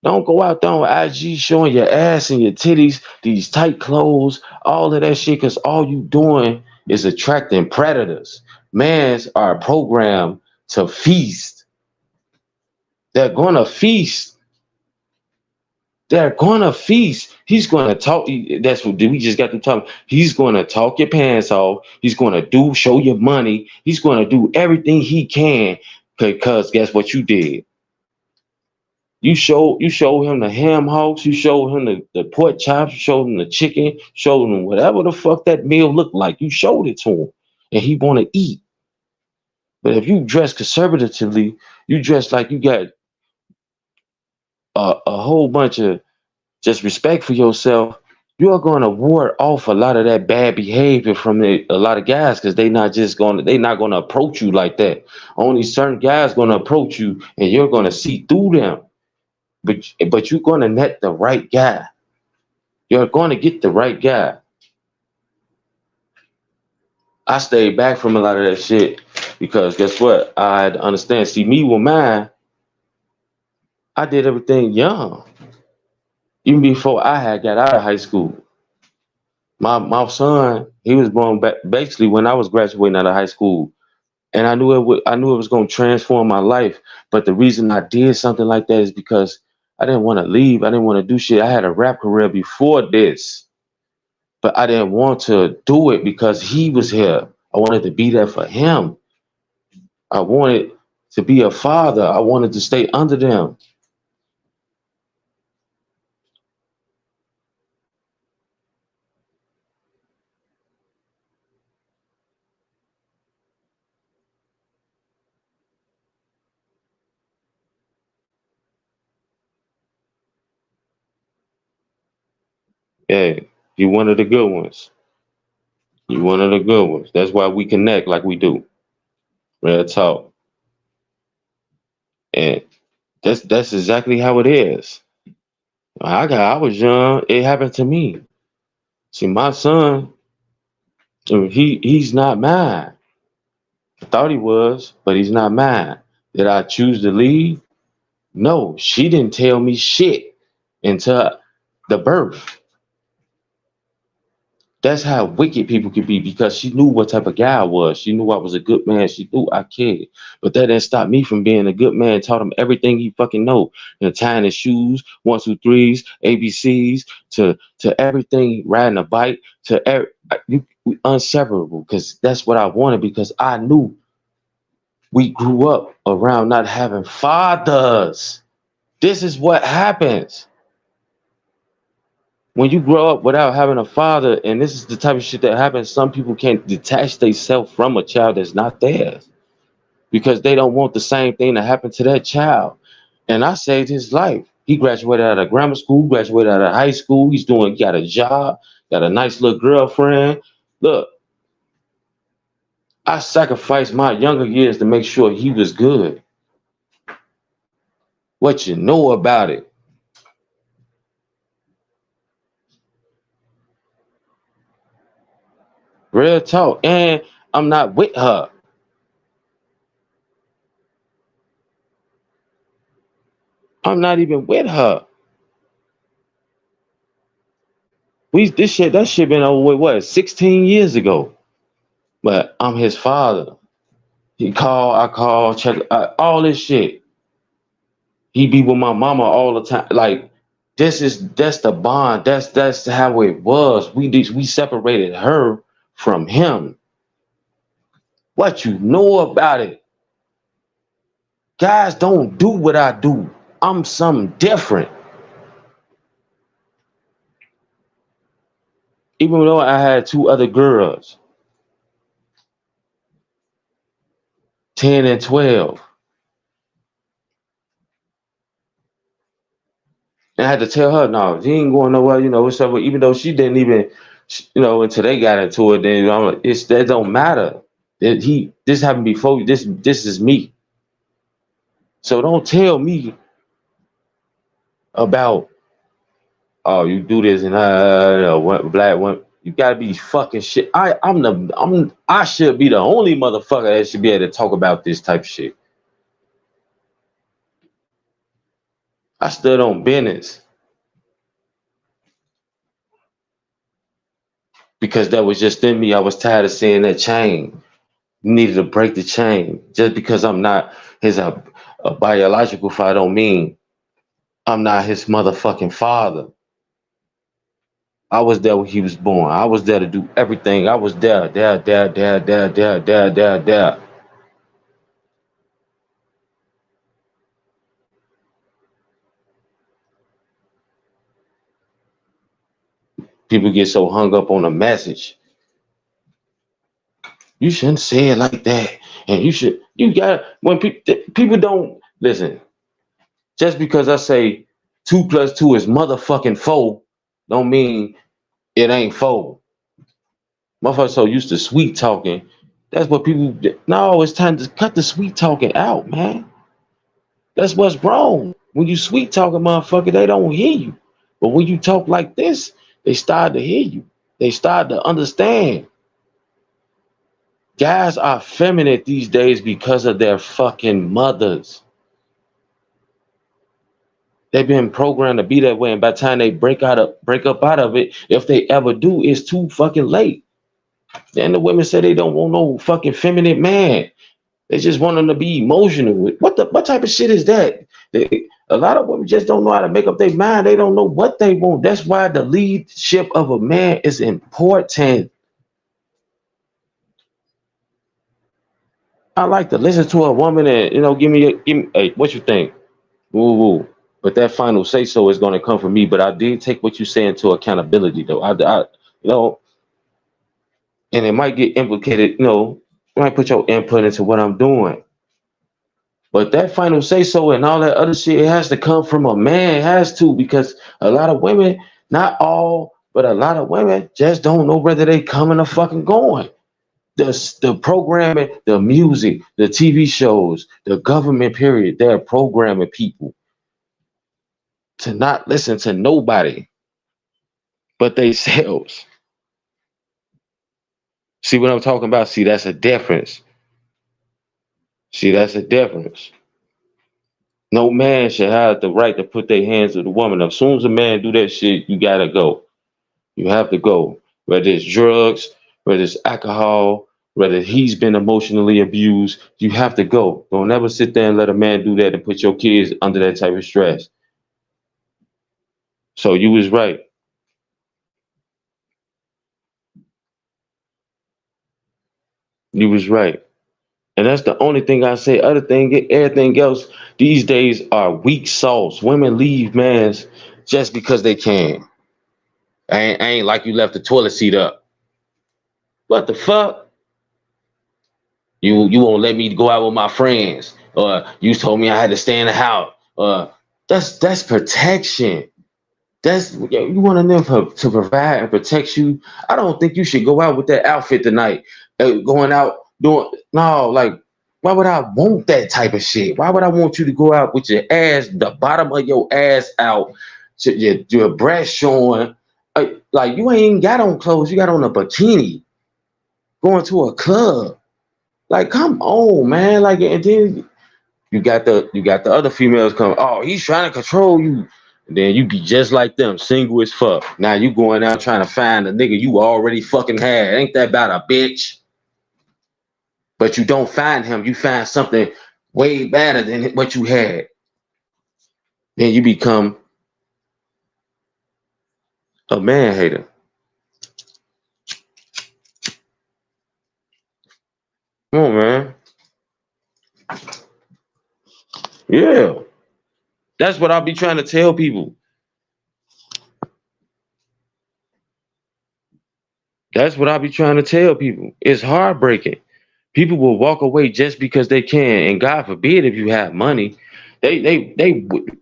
Don't go out there on IG showing your ass and your titties, these tight clothes, all of that shit, because all you doing is attracting predators. Mans are programmed to feast. They're gonna feast. They're gonna feast. He's gonna talk. That's what we just got to talk. He's gonna talk your pants off. He's gonna show you money. He's gonna do everything he can because guess what you did? You show him the ham hocks. You show him the pork chops. You showed him the chicken. Showed him whatever the fuck that meal looked like. You showed it to him, and he wanna eat. But if you dress conservatively, you dress like you got a whole bunch of just respect for yourself, you're going to ward off a lot of that bad behavior from a lot of guys because they're not going to approach you like that. Only certain guys going to approach you and you're going to see through them. But you're going to net the right guy. You're going to get the right guy. I stayed back from a lot of that shit because guess what? I had to understand. See, me with mine, I did everything young. Even before I had got out of high school. My son, he was born basically when I was graduating out of high school, and I knew it was going to transform my life. But the reason I did something like that is because I didn't want to leave. I didn't want to do shit. I had a rap career before this, but I didn't want to do it because he was here. I wanted to be there for him. I wanted to be a father. I wanted to stay under them. Hey, you one of the good ones. You one of the good ones. That's why we connect like we do. Real talk. And that's exactly how it is. I was young. It happened to me. See, my son, he's not mine. I thought he was, but he's not mine. Did I choose to leave? No, she didn't tell me shit until the birth. That's how wicked people could be, because she knew what type of guy I was. She knew I was a good man. She knew I cared. But that didn't stop me from being a good man. Taught him everything he fucking know. And tying his shoes, 1, 2, 3s, ABCs, to everything, riding a bike, to we inseparable, because that's what I wanted, because I knew we grew up around not having fathers. This is what happens when you grow up without having a father, and this is the type of shit that happens. Some people can't detach themselves from a child that's not theirs, because they don't want the same thing to happen to that child. And I saved his life. He graduated out of grammar school, graduated out of high school. He got a job, got a nice little girlfriend. Look, I sacrificed my younger years to make sure he was good. What you know about it? Real talk. And I'm not with her. I'm not even with her. That shit been over with, what, 16 years ago. But I'm his father. I call, check all this shit. He be with my mama all the time. Like, that's the bond. That's how it was. We separated her from him. What you know about it? Guys don't do what I do. I'm something different. Even though I had 2 other girls, 10 and 12. And I had to tell her, no, she ain't going nowhere, what's up. Even though she didn't even, until they got into it, then I'm like, that don't matter. This happened before. This is me. So don't tell me about, oh, you do this and what black women. You gotta be fucking shit. I should be the only motherfucker that should be able to talk about this type of shit. I stood on business because that was just in me. I was tired of seeing that chain. You needed to break the chain. Just because I'm not his a biological father don't mean I'm not his motherfucking father. I was there when he was born. I was there to do everything. I was there. People get so hung up on a message. You shouldn't say it like that. And when people don't listen, just because I say 2 + 2 is motherfucking 4, don't mean it ain't 4. Motherfuckers so used to sweet talking. That's what people. No, it's time to cut the sweet talking out, man. That's what's wrong. When you sweet talking, motherfucker, they don't hear you. But when you talk like this, they start to hear you. They start to understand. Guys are feminine these days because of their fucking mothers. They've been programmed to be that way, and by the time they break up out of it, if they ever do, it's too fucking late. Then the women say they don't want no fucking feminine man. They just want them to be emotional. What type of shit is that? A lot of women just don't know how to make up their mind. They don't know what they want. That's why the leadership of a man is important. I like to listen to a woman and give me hey, what you think? Woo woo. But that final say so is going to come from me. But I did take what you say into accountability, though. And it might get implicated. You might put your input into what I'm doing. But that final say so and all that other shit, it has to come from a man. It has to, because a lot of women, not all, but a lot of women just don't know whether they coming or fucking going. The programming, the music, the TV shows, the government period, they're programming people to not listen to nobody but themselves. See what I'm talking about? See, that's a difference. See, that's a difference. No man should have the right to put their hands on the woman. As soon as a man do that shit, you gotta go. You have to go. whether it's drugs, whether it's alcohol, whether he's been emotionally abused, you have to go. Don't ever sit there and let a man do that and put your kids under that type of stress. So you was right. You was right. And that's the only thing I say. Other thing, everything else these days are weak sauce. Women leave mans just because they can. I ain't like you left the toilet seat up. What the fuck? You won't let me go out with my friends, or you told me I had to stay in the house. That's protection. That's you want them to provide and protect you. I don't think you should go out with that outfit tonight. Going out doing no, like why would I want that type of shit? Why would I want you to go out with your ass, the bottom of your ass out, your breast showing? Like you ain't even got on clothes. You got on a bikini going to a club. Like, come on, man. Like, and then you got the other females come. Oh, he's trying to control you. And then you be just like them, single as fuck. Now you going out trying to find a nigga you already fucking had. Ain't that about a bitch? But you don't find him. You find something way better than what you had. Then you become a man hater. Come on, man. Yeah. That's what I'll be trying to tell people. That's what I'll be trying to tell people. It's heartbreaking. People will walk away just because they can, and God forbid if you have money, they would.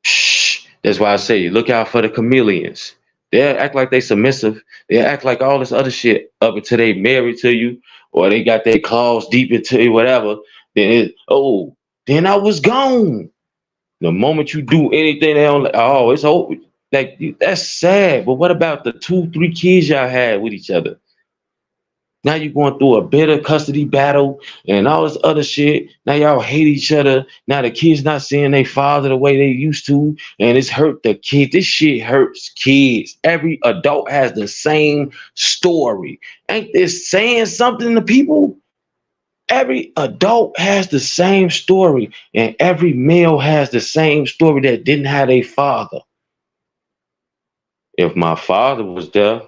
Shh. That's why I say look out for the chameleons. They'll act like they submissive. They'll act like all this other shit up until they married to you, or they got their claws deep into you, whatever. Then I was gone. The moment you do anything, they don't like, oh, it's over. Like that's sad. But what about the 2, 3 kids y'all had with each other? Now you're going through a bitter custody battle and all this other shit. Now y'all hate each other. Now the kids not seeing their father the way they used to, and it's hurt the kids. This shit hurts kids. Every adult has the same story. Ain't this saying something to people? Every adult has the same story, and every male has the same story that didn't have a father. If my father was there,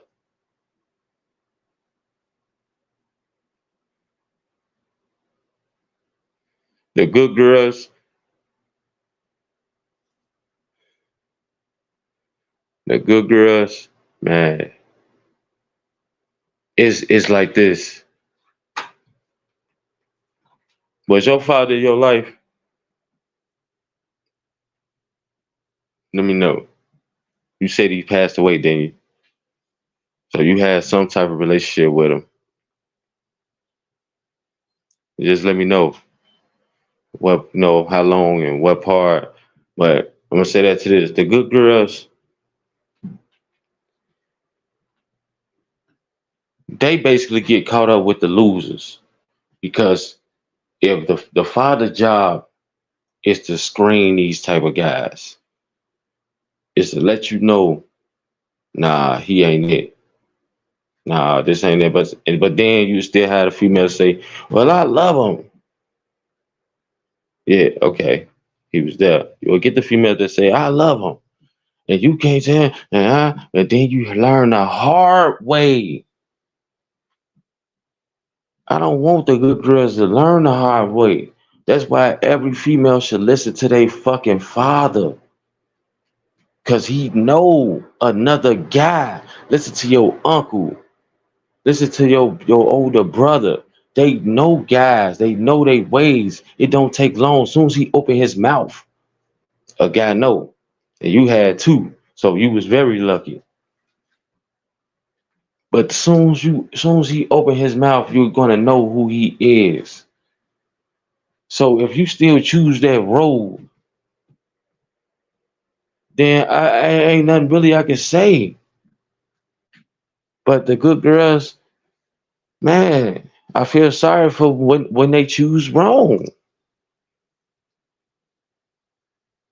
the good girls, the good girls, man, it's like this. Was your father in your life? Let me know. You said he passed away, didn't you? So you had some type of relationship with him. Just let me know what, how long and what part. But I'm gonna say that to this: the good girls, they basically get caught up with the losers because if the father job is to screen these type of guys, is to let you know, nah, he ain't it. Nah, this ain't it. But then you still had a female say, well, I love him. Yeah, okay. He was there. You'll get the female that say, I love him. And you can't tell, and then you learn the hard way. I don't want the good girls to learn the hard way. That's why every female should listen to their fucking father. Cause he know another guy. Listen to your uncle. Listen to your older brother. They know guys. They know their ways. It don't take long. As soon as he open his mouth, a guy know. And you had two. So you was very lucky. But as soon as he open his mouth, you're gonna know who he is. So if you still choose that road, then I ain't nothing really I can say. But the good girls, man, I feel sorry for when they choose wrong.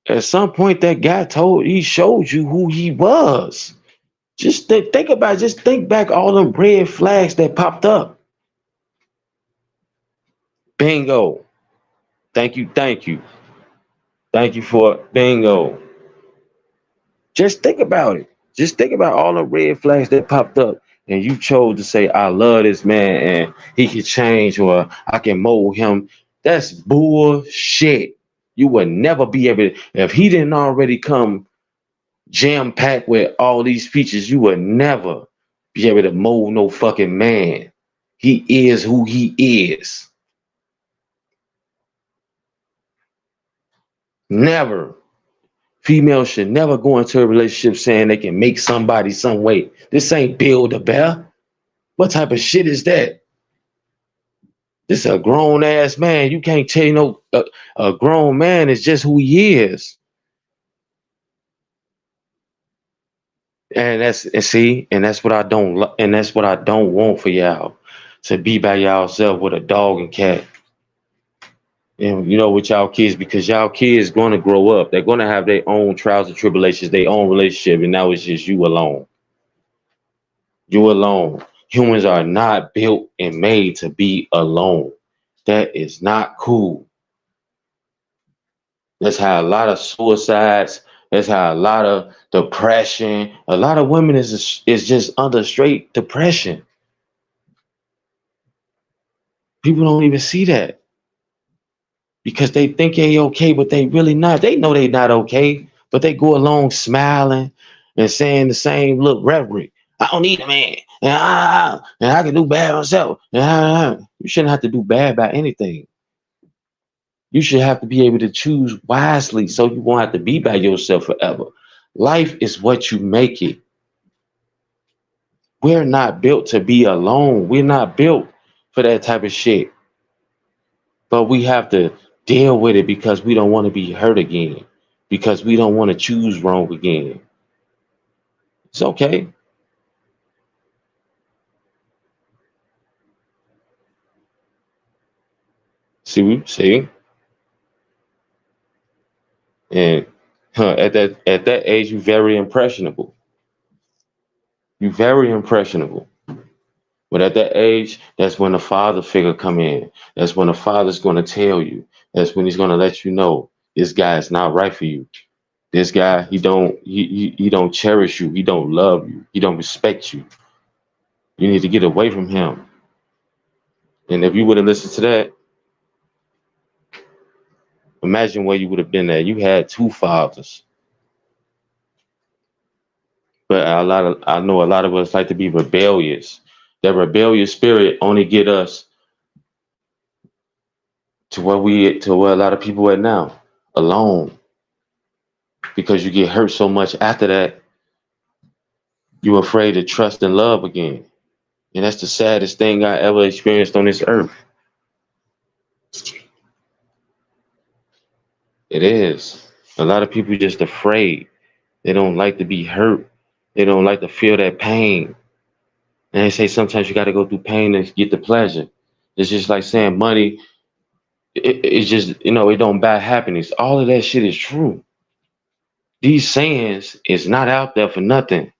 At some point, that guy he showed you who he was. Just think about it. Just think back all the red flags that popped up. Bingo. Thank you. Thank you. Thank you for bingo. Just think about it. Just think about all the red flags that popped up, and you chose to say, "I love this man, and he can change, or I can mold him." That's bullshit. You would never be able to, if he didn't already come jam packed with all these features. You would never be able to mold no fucking man. He is who he is. Never. Females should never go into a relationship saying they can make somebody some way. This ain't Build a Bear. What type of shit is that? This a grown ass man. You can't tell no a grown man is just who he is. And that's what I don't and that's what I don't want for y'all, to be by y'allself with a dog and cat. And with y'all kids, because y'all kids going to grow up. They're going to have their own trials and tribulations, their own relationship, and now it's just you alone. You alone. Humans are not built and made to be alone. That is not cool. That's how a lot of suicides, that's how a lot of depression, a lot of women is just under straight depression. People don't even see that because they think they okay, but they really not. They know they not okay, but they go along smiling and saying the same look rhetoric. I don't need a man, and I can do bad myself. You shouldn't have to do bad by anything. You should have to be able to choose wisely so you won't have to be by yourself forever. Life is what you make it. We're not built to be alone. We're not built for that type of shit. But we have to deal with it because we don't want to be hurt again, because we don't want to choose wrong again. It's okay. See, and at that age, you're very impressionable. You're very impressionable. But at that age, that's when the father figure come in. That's when the father's going to tell you. That's when he's going to let you know this guy is not right for you. This guy, he don't cherish you. He don't love you. He don't respect you. You need to get away from him. And if you would have listened to that, imagine where you would have been at. You had two fathers. But I know a lot of us like to be rebellious. That rebellious spirit only get us to where a lot of people are now, alone. Because you get hurt so much after that, you're afraid to trust and love again. And that's the saddest thing I ever experienced on this earth. It is. A lot of people just afraid. They don't like to be hurt. They don't like to feel that pain. And they say sometimes you got to go through pain to get the pleasure. It's just like saying money, it's just, it don't buy happiness. All of that shit is true. These sayings is not out there for nothing.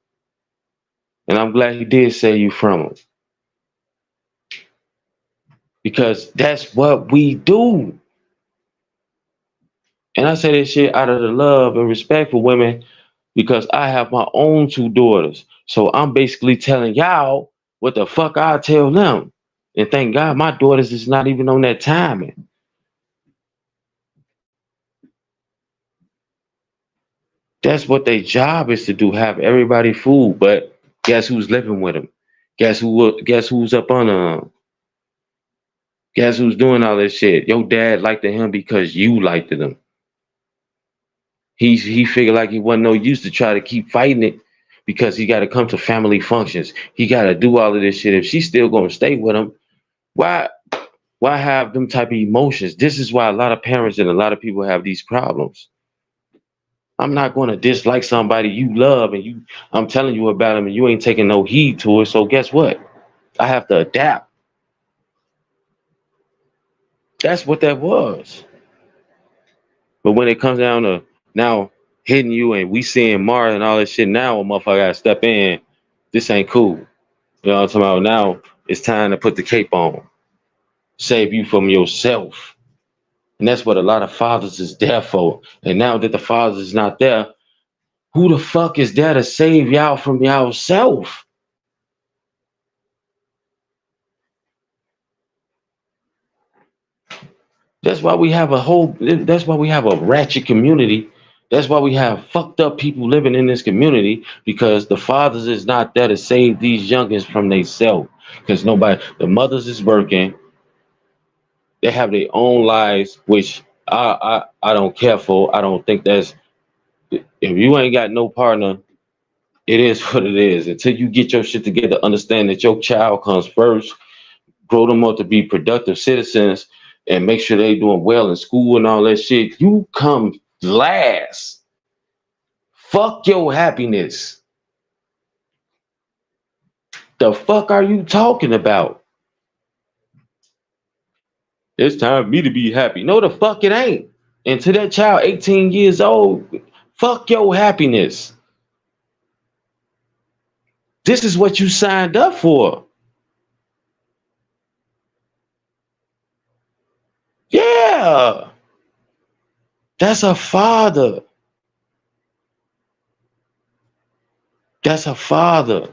And I'm glad he did save you from them. Because that's what we do. And I say this shit out of the love and respect for women because I have my own two daughters. So I'm basically telling y'all what the fuck I tell them. And thank God my daughters is not even on that timing. That's what their job is to do, have everybody food. But guess who's living with them? Guess who's up on them? Guess who's doing all this shit? Your dad liked him because you liked him. He figured like he wasn't no use to try to keep fighting it because he got to come to family functions. He got to do all of this shit. If she's still going to stay with him, why have them type of emotions? This is why a lot of parents and a lot of people have these problems. I'm not going to dislike somebody you love and I'm telling you about him and you ain't taking no heed to it. So guess what? I have to adapt. That's what that was. But when it comes down to now hitting you and we seeing Mars and all this shit, now a motherfucker gotta step in this ain't cool. You know what I'm talking about? Now it's time to put the cape on. Save you from yourself. And that's what a lot of fathers is there for. And now that the fathers is not there, who the fuck is there to save y'all from yourself? That's why we have that's why we have a ratchet community. That's why we have fucked up people living in this community, because the fathers is not there to save these youngins from themselves. Because the mothers is working. They have their own lives, which I don't care for. I don't think that's, if you ain't got no partner, it is what it is. Until you get your shit together, understand that your child comes first, grow them up to be productive citizens, and make sure they doing well in school and all that shit. You come last. Fuck your happiness. The fuck are you talking about? It's time for me to be happy. No, the fuck it ain't. And to that child, 18 years old, fuck your happiness. This is what you signed up for. Yeah. That's a father. That's a father.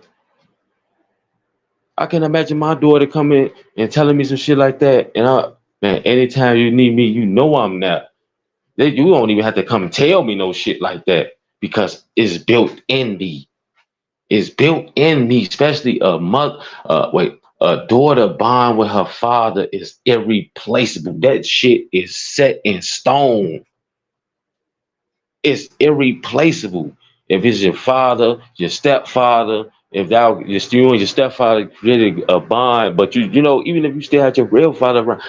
I can imagine my daughter coming and telling me some shit like that. And man, anytime you need me, you know I'm there. You don't even have to come and tell me no shit like that, because it's built in me. It's built in me, especially a daughter bond with her father is irreplaceable. That shit is set in stone. It's irreplaceable. If it's your father, your stepfather, if that you and your stepfather created a bond, but you know, even if you still had your real father around,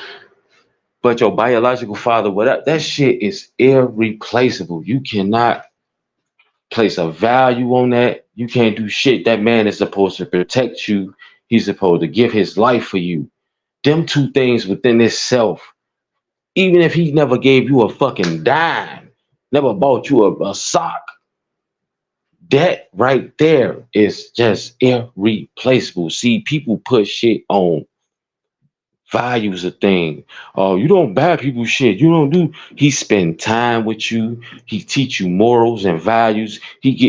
but your biological father, whatever, that shit is irreplaceable. You cannot place a value on that. You can't do shit. That man is supposed to protect you. He's supposed to give his life for you. Them two things within itself, even if he never gave you a fucking dime, never bought you a sock, that right there is just irreplaceable. See, people put shit on values of thing. Oh, you don't buy people shit. You don't do. He spend time with you. He teach you morals and values. He's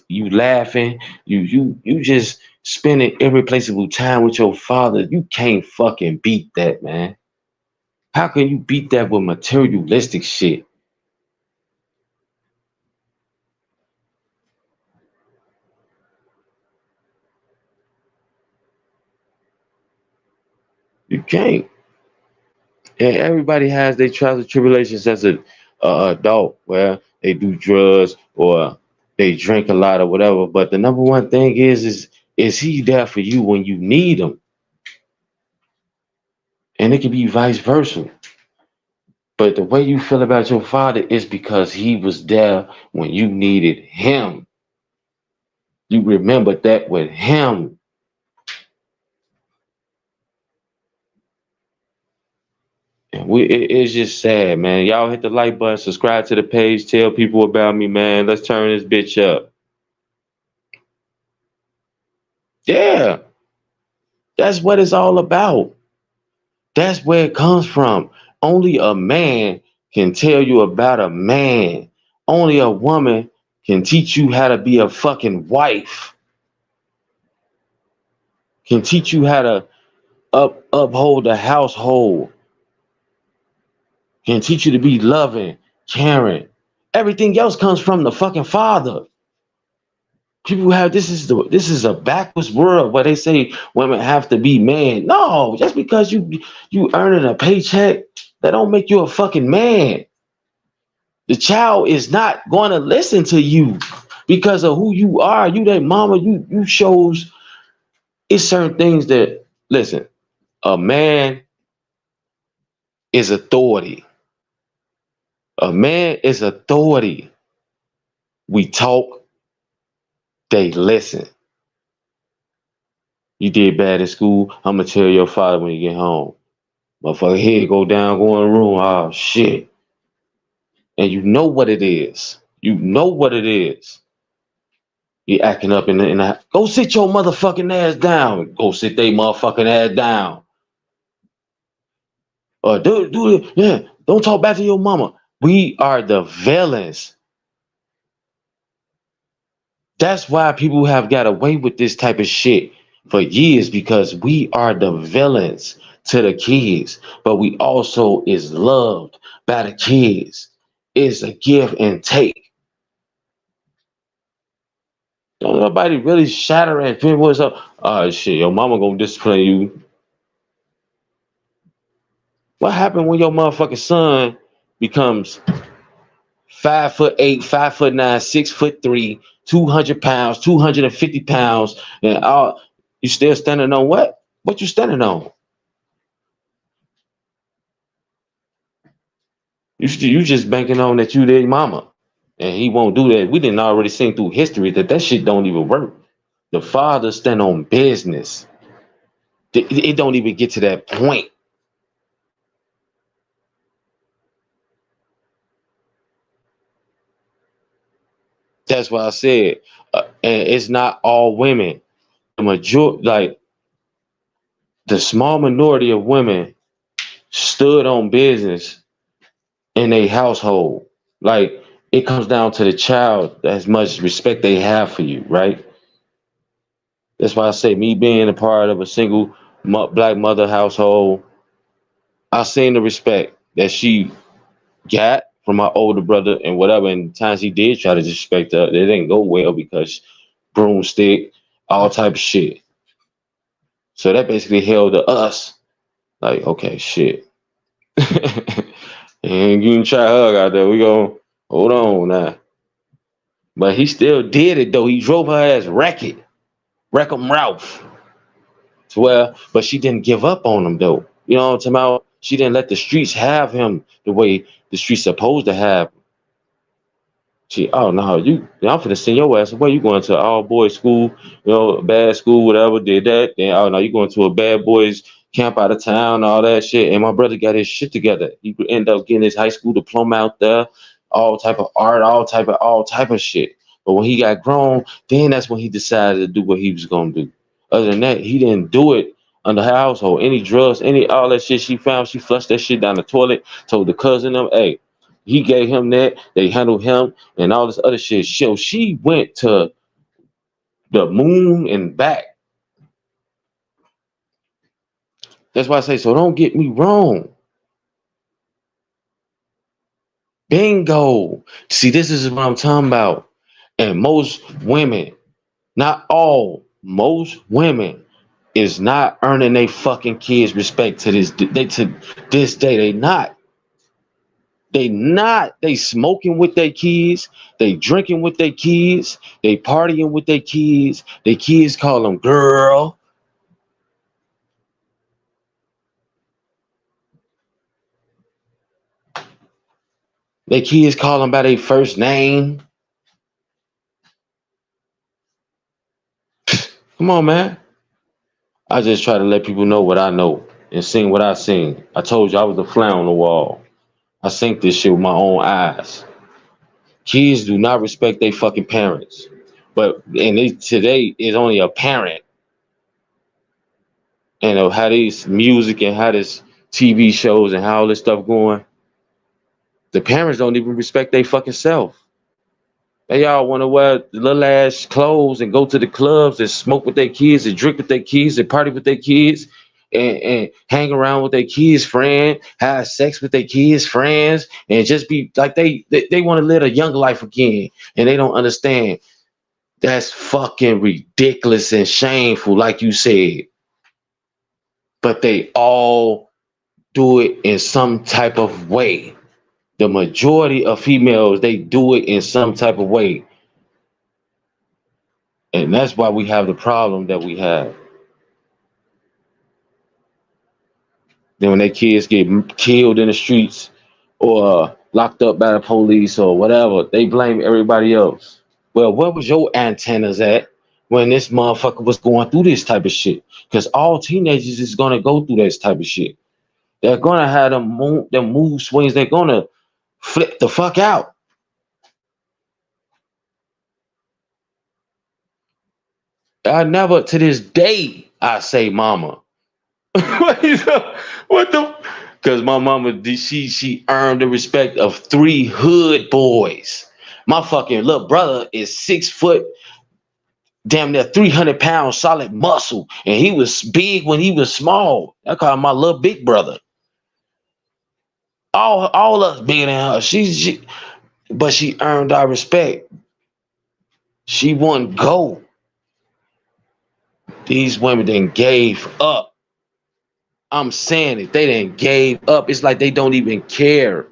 you laughing. You just spending irreplaceable time with your father. You can't fucking beat that, man. How can you beat that with materialistic shit? You can't. And everybody has their trials and tribulations as a adult, where they do drugs or they drink a lot or whatever. But the number one thing is he there for you when you need him? And it can be vice versa. But the way you feel about your father is because he was there when you needed him. You remember that with him. And it's just sad, man. Y'all hit the like button, subscribe to the page, tell people about me, man. Let's turn this bitch up. Yeah, that's what it's all about. That's where it comes from. Only a man can tell you about a man. Only a woman can teach you how to be a fucking wife. Can teach you how to uphold the household. Can teach you to be loving, caring. Everything else comes from the fucking father. People have this is a backwards world where they say women have to be man. No, just because you earning a paycheck, that don't make you a fucking man. The child is not going to listen to you because of who you are. You that mama, you shows it's certain things that, listen, a man is authority. A man is authority. We talk, they listen. You did bad at school, I'm gonna tell your father when you get home. Motherfucker, head go down, go in the room. Oh shit. And you know what it is. You know what it is. You acting up in the go sit your motherfucking ass down. Go sit they motherfucking ass down. Or do it. Yeah. Don't talk back to your mama. We are the villains. That's why people have got away with this type of shit for years, because we are the villains to the kids, but we also is loved by the kids. It's a give and take. Don't nobody really shatter and feel what's up. Oh shit, your mama gonna discipline you. What happened when your motherfucking son becomes 5'8", 5'9", 6'3", 200 pounds, 250 pounds, and all? You still standing on what? What you standing on? You just banking on that you their mama, and he won't do that. We didn't already seen through history that shit don't even work. The father stand on business. It don't even get to that point. That's why I said, and it's not all women. The majority, like the small minority of women, stood on business in a household. Like, it comes down to the child, as much respect they have for you, right? That's why I say, me being a part of a single black mother household, I seen the respect that she got from my older brother and whatever. And times he did try to disrespect her, it didn't go well because broomstick, all type of shit. So that basically held to us like, okay, shit. And you can try hug out there. We go, hold on now. But he still did it though. He drove her ass Wreck-em Ralph. Well, but she didn't give up on him though. You know what I'm talking about? She didn't let the streets have him the way the streets supposed to have. Oh no, I'm finna send your ass away. You going to all boys school, bad school, whatever, did that. Then oh no, you going to a bad boys camp out of town, all that shit. And my brother got his shit together. He could end up getting his high school diploma out there, all type of art, all type of shit. But when he got grown, then that's when he decided to do what he was gonna do. Other than that, he didn't do it under her household. Any drugs, all that shit she found, she flushed that shit down the toilet, told the cousin them, hey, he gave him that, they handled him, and all this other shit. So she went to the moon and back. That's why I say, so don't get me wrong. Bingo. See, this is what I'm talking about. And most women, not all, most women is not earning their fucking kids respect to this day. They not. They not. They smoking with their kids. They drinking with their kids. They partying with their kids. Their kids call them girl. Their kids call them by their first name. Come on, man. I just try to let people know what I know and sing what I sing. I told you I was the fly on the wall. I sing this shit with my own eyes. Kids do not respect their fucking parents. Today is only a parent. And how these music and how this TV shows and how all this stuff going, the parents don't even respect their fucking self. They all want to wear little ass clothes and go to the clubs and smoke with their kids and drink with their kids and party with their kids and hang around with their kids' friends, have sex with their kids' friends, and just be like they want to live a young life again. And they don't understand that's fucking ridiculous and shameful, like you said. But they all do it in some type of way. The majority of females, they do it in some type of way. And that's why we have the problem that we have. Then when their kids get killed in the streets or locked up by the police or whatever, they blame everybody else. Well, where was your antennas at when this motherfucker was going through this type of shit? Because all teenagers is gonna go through this type of shit. They're gonna have them mood swings. They're gonna flip the fuck out. I never, to this day, I say mama. What the? Because my mama, she earned the respect of 3 hood boys. My fucking little brother is 6 foot, damn near 300 pounds solid muscle, and he was big when he was small. I call him my little big brother. All us bigger than her. But she earned our respect. She won gold. These women then gave up. I'm saying it. They didn't gave up. It's like they don't even care.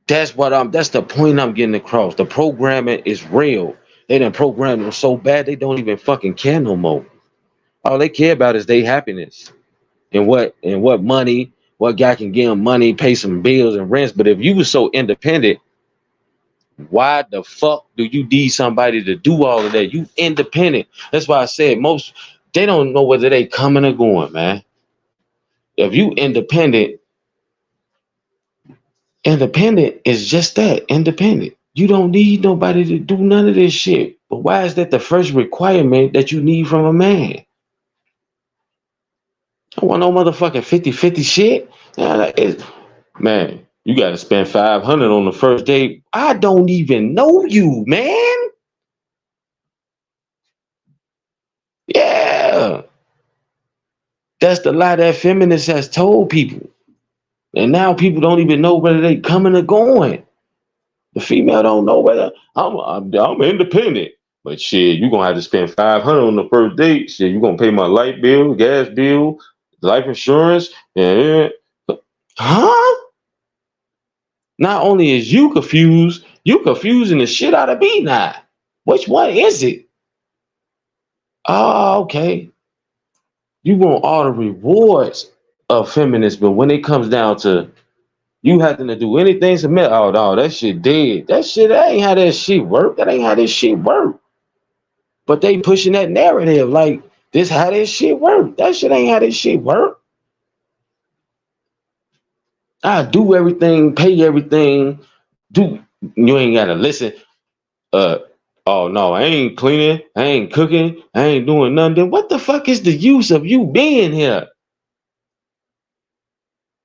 That's the point I'm getting across. The programming is real. They done programmed them so bad they don't even fucking care no more. All they care about is their happiness and what money, what guy can give them money, pay some bills and rents. But if you were so independent, why the fuck do you need somebody to do all of that? You independent. That's why I said most, they don't know whether they coming or going, man. If you independent is just that, independent. You don't need nobody to do none of this shit. But why is that the first requirement that you need from a man? I want no motherfucking 50-50 shit. Man, you gotta spend 500 on the first date. I don't even know you, man. Yeah. That's the lie that feminists has told people. And now people don't even know whether they coming or going. The female don't know whether I'm independent. But shit, you gonna have to spend 500 on the first date. Shit, you gonna pay my light bill, gas bill, life insurance, yeah. Huh? Not only is you confusing the shit out of me now. Which one is it? Oh, okay. You want all the rewards of feminists, but when it comes down to you having to do anything to me, oh no, that shit dead. That ain't how that shit work. That ain't how this shit work. But they pushing that narrative like this how this shit work. That shit ain't how this shit work. I do everything, pay everything. You ain't gotta listen. Uh oh no, I ain't cleaning, I ain't cooking, I ain't doing nothing. Then what the fuck is the use of you being here?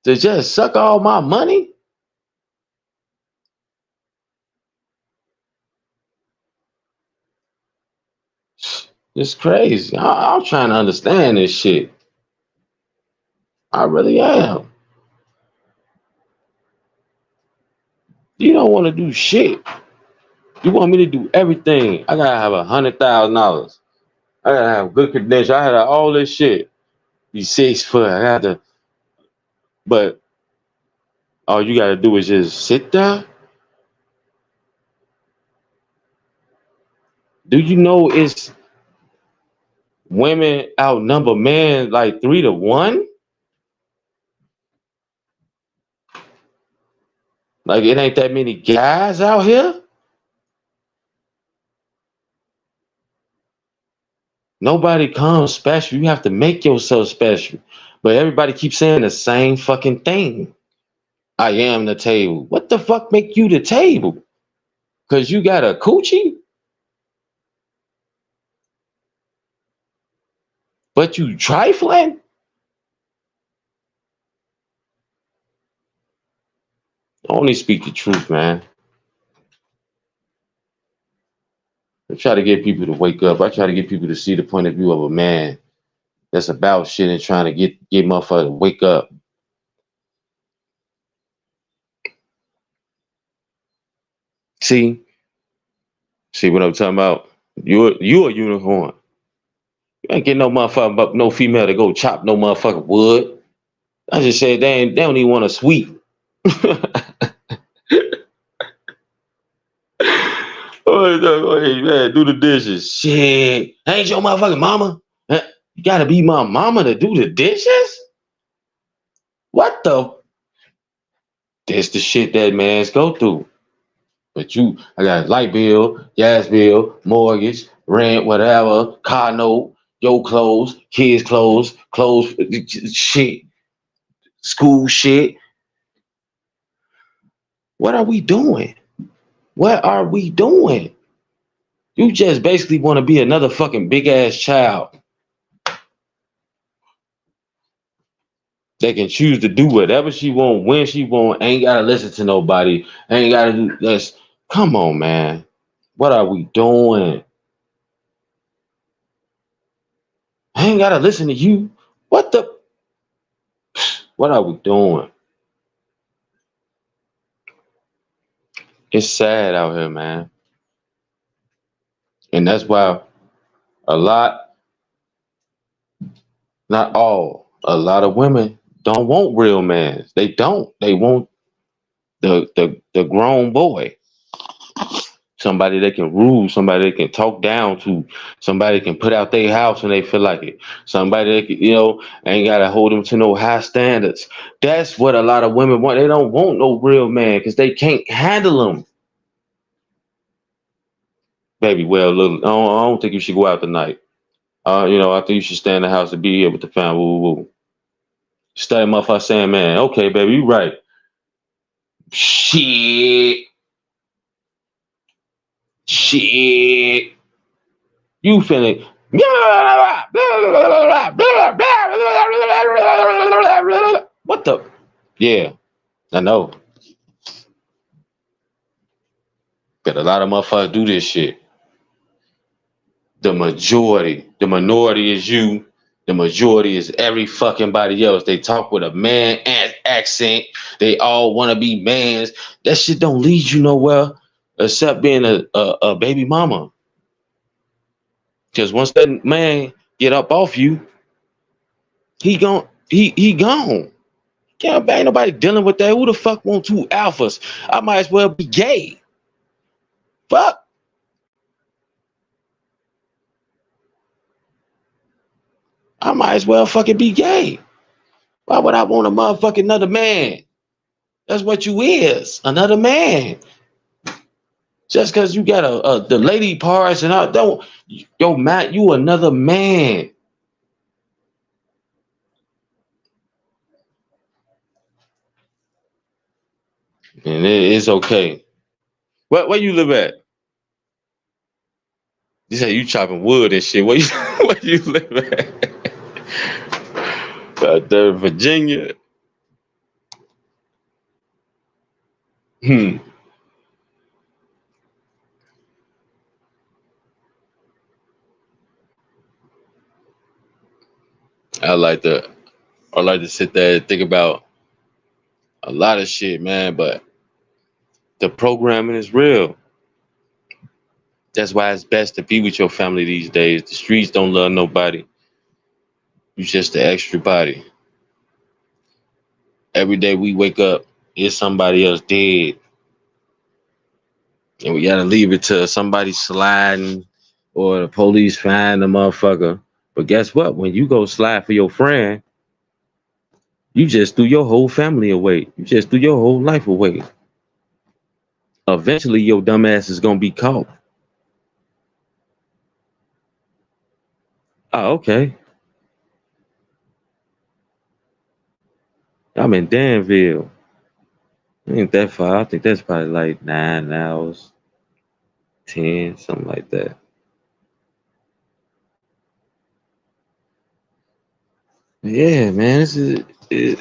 To just suck all my money? It's crazy. I'm trying to understand this shit. I really am. You don't want to do shit. You want me to do everything. I gotta have $100,000. I gotta have good credentials. I gotta have all this shit. Be 6 foot. I gotta, but all you gotta do is just sit there. Do you know it's women outnumber men like 3-1? Like it ain't that many guys out here. Nobody comes special. You have to make yourself special. But everybody keeps saying the same fucking thing. I am the table. What the fuck make you the table? Cause you got a coochie? But you trifling? Only speak the truth, man. I try to get people to wake up. I try to get people to see the point of view of a man that's about shit and trying to get motherfuckers to wake up. See what I'm talking about? You a unicorn. You ain't getting no motherfucker, no female to go chop no motherfucking wood. I just said they don't even want to sweep. Hey, man, do the dishes. Shit, ain't your motherfucking mama? You gotta be my mama to do the dishes? What the? That's the shit that mans go through. But I got light bill, gas bill, mortgage, rent, whatever, car note, your clothes, kids' clothes, shit, school shit. What are we doing? What are we doing? You just basically want to be another fucking big ass child. They can choose to do whatever she want, when she want. Ain't gotta listen to nobody. Ain't gotta do this. Come on, man. What are we doing? I ain't gotta listen to you. What the? What are we doing? It's sad out here, man. And that's why a lot, not all, a lot of women don't want real men. They don't. They want the grown boy. Somebody they can rule, somebody they can talk down to, somebody can put out their house when they feel like it. Somebody they can, ain't gotta hold them to no high standards. That's what a lot of women want. They don't want no real man because they can't handle them. Baby, well, look, I don't think you should go out tonight. I think you should stay in the house and be here with the family. Woo, woo, woo. Stay motherfucker saying, man, okay, baby, you right. Shit. You finna. What the? Yeah, I know. But a lot of motherfuckers do this shit. The minority is you. The majority is every fucking body else. They talk with a man accent. They all want to be mans. That shit don't lead you nowhere except being a baby mama. Because once that man get up off you, he gone. Can't ain't nobody dealing with that. Who the fuck want two alphas? I might as well be gay. Fuck. I might as well fucking be gay. Why would I want a motherfucking another man? That's what you is, another man. Just because you got the lady parts and I don't, yo, Matt, you another man. And it's okay. Where you live at? You say you chopping wood and shit. Where you live at? Out there in Virginia. I like to sit there and think about a lot of shit, man, but the programming is real. That's why it's best to be with your family these days. The streets don't love nobody. You just the extra body. Every day we wake up, it's somebody else dead. And we gotta leave it to somebody sliding or the police find the motherfucker. But guess what? When you go slide for your friend, you just threw your whole family away. You just threw your whole life away. Eventually, your dumb ass is gonna be caught. Oh, okay. I'm in Danville. Ain't that far. I think that's probably like 9 hours, 10, something like that. Yeah, man. It's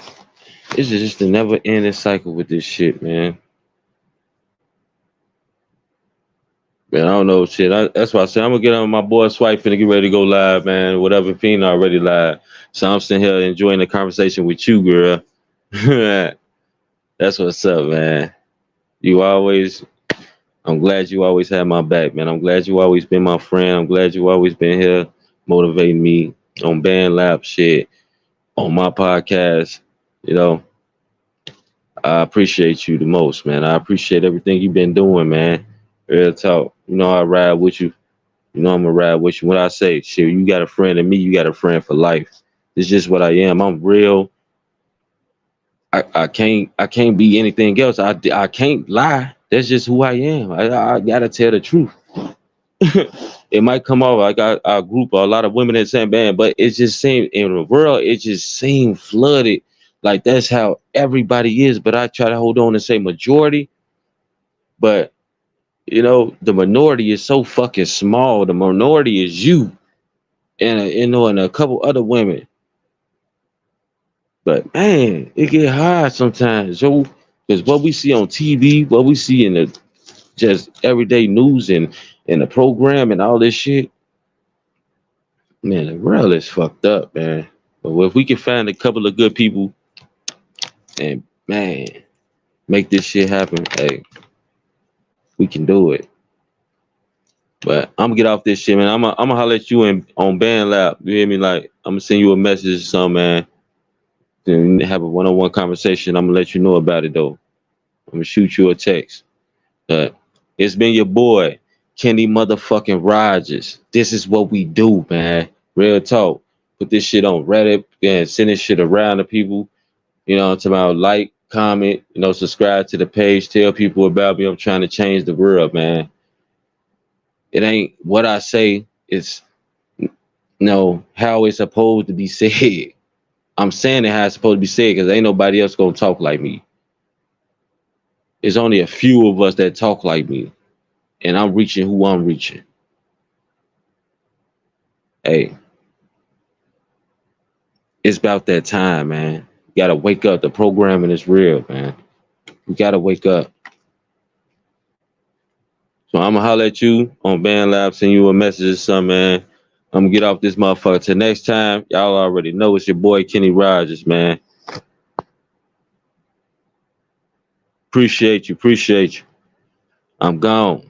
just a never ending cycle with this shit, man. Man, I don't know shit. That's why I said I'm gonna get on my boy Swipe and get ready to go live, man. Whatever Fiend already live. So I'm sitting here enjoying the conversation with you, girl. That's what's up, man. I'm glad you always had my back, man. I'm glad you always been my friend. I'm glad you always been here motivating me on band lab shit, on my podcast. You know, I appreciate you the most, man. I appreciate everything you've been doing, man. Real talk. I ride with you. I'm gonna ride with you. What I say, shit, you got a friend in me, you got a friend for life. It's just what I am. I'm real. I can't be anything else. I can't lie. That's just who I am. I gotta tell the truth. It might come off like our group or a lot of women in the same band, but it just seemed in the world, it just seemed flooded. Like that's how everybody is. But I try to hold on and say majority. But You know, the minority is so fucking small. The minority is you and and a couple other women. But man, it get hard sometimes, yo. Because what we see on TV, what we see in the just everyday news and the program and all this shit, man, the world is fucked up, man. But if we can find a couple of good people and man, make this shit happen, hey, we can do it. But I'm gonna get off this shit, man. I'm gonna holler at you on Band Lab. You hear me? Like I'm gonna send you a message or something, man. Then have a one-on-one conversation. I'm gonna let you know about it though. I'm gonna shoot you a text. It's been your boy, Kenny motherfucking Rogers. This is what we do, man. Real talk. Put this shit on Reddit and send this shit around to people. You know, to my like, comment, subscribe to the page, tell people about me. I'm trying to change the world, man. It ain't what I say, it's how it's supposed to be said. I'm saying it how it's supposed to be said because ain't nobody else gonna talk like me. It's only a few of us that talk like me. And I'm reaching who I'm reaching. Hey, it's about that time, man. You gotta wake up. The programming is real, man. You gotta wake up. So I'm gonna holler at you on Band Lab, send you a message or something, man. I'm gonna get off this motherfucker. Till next time, y'all already know it's your boy Kenny Rogers, man. Appreciate you. I'm gone.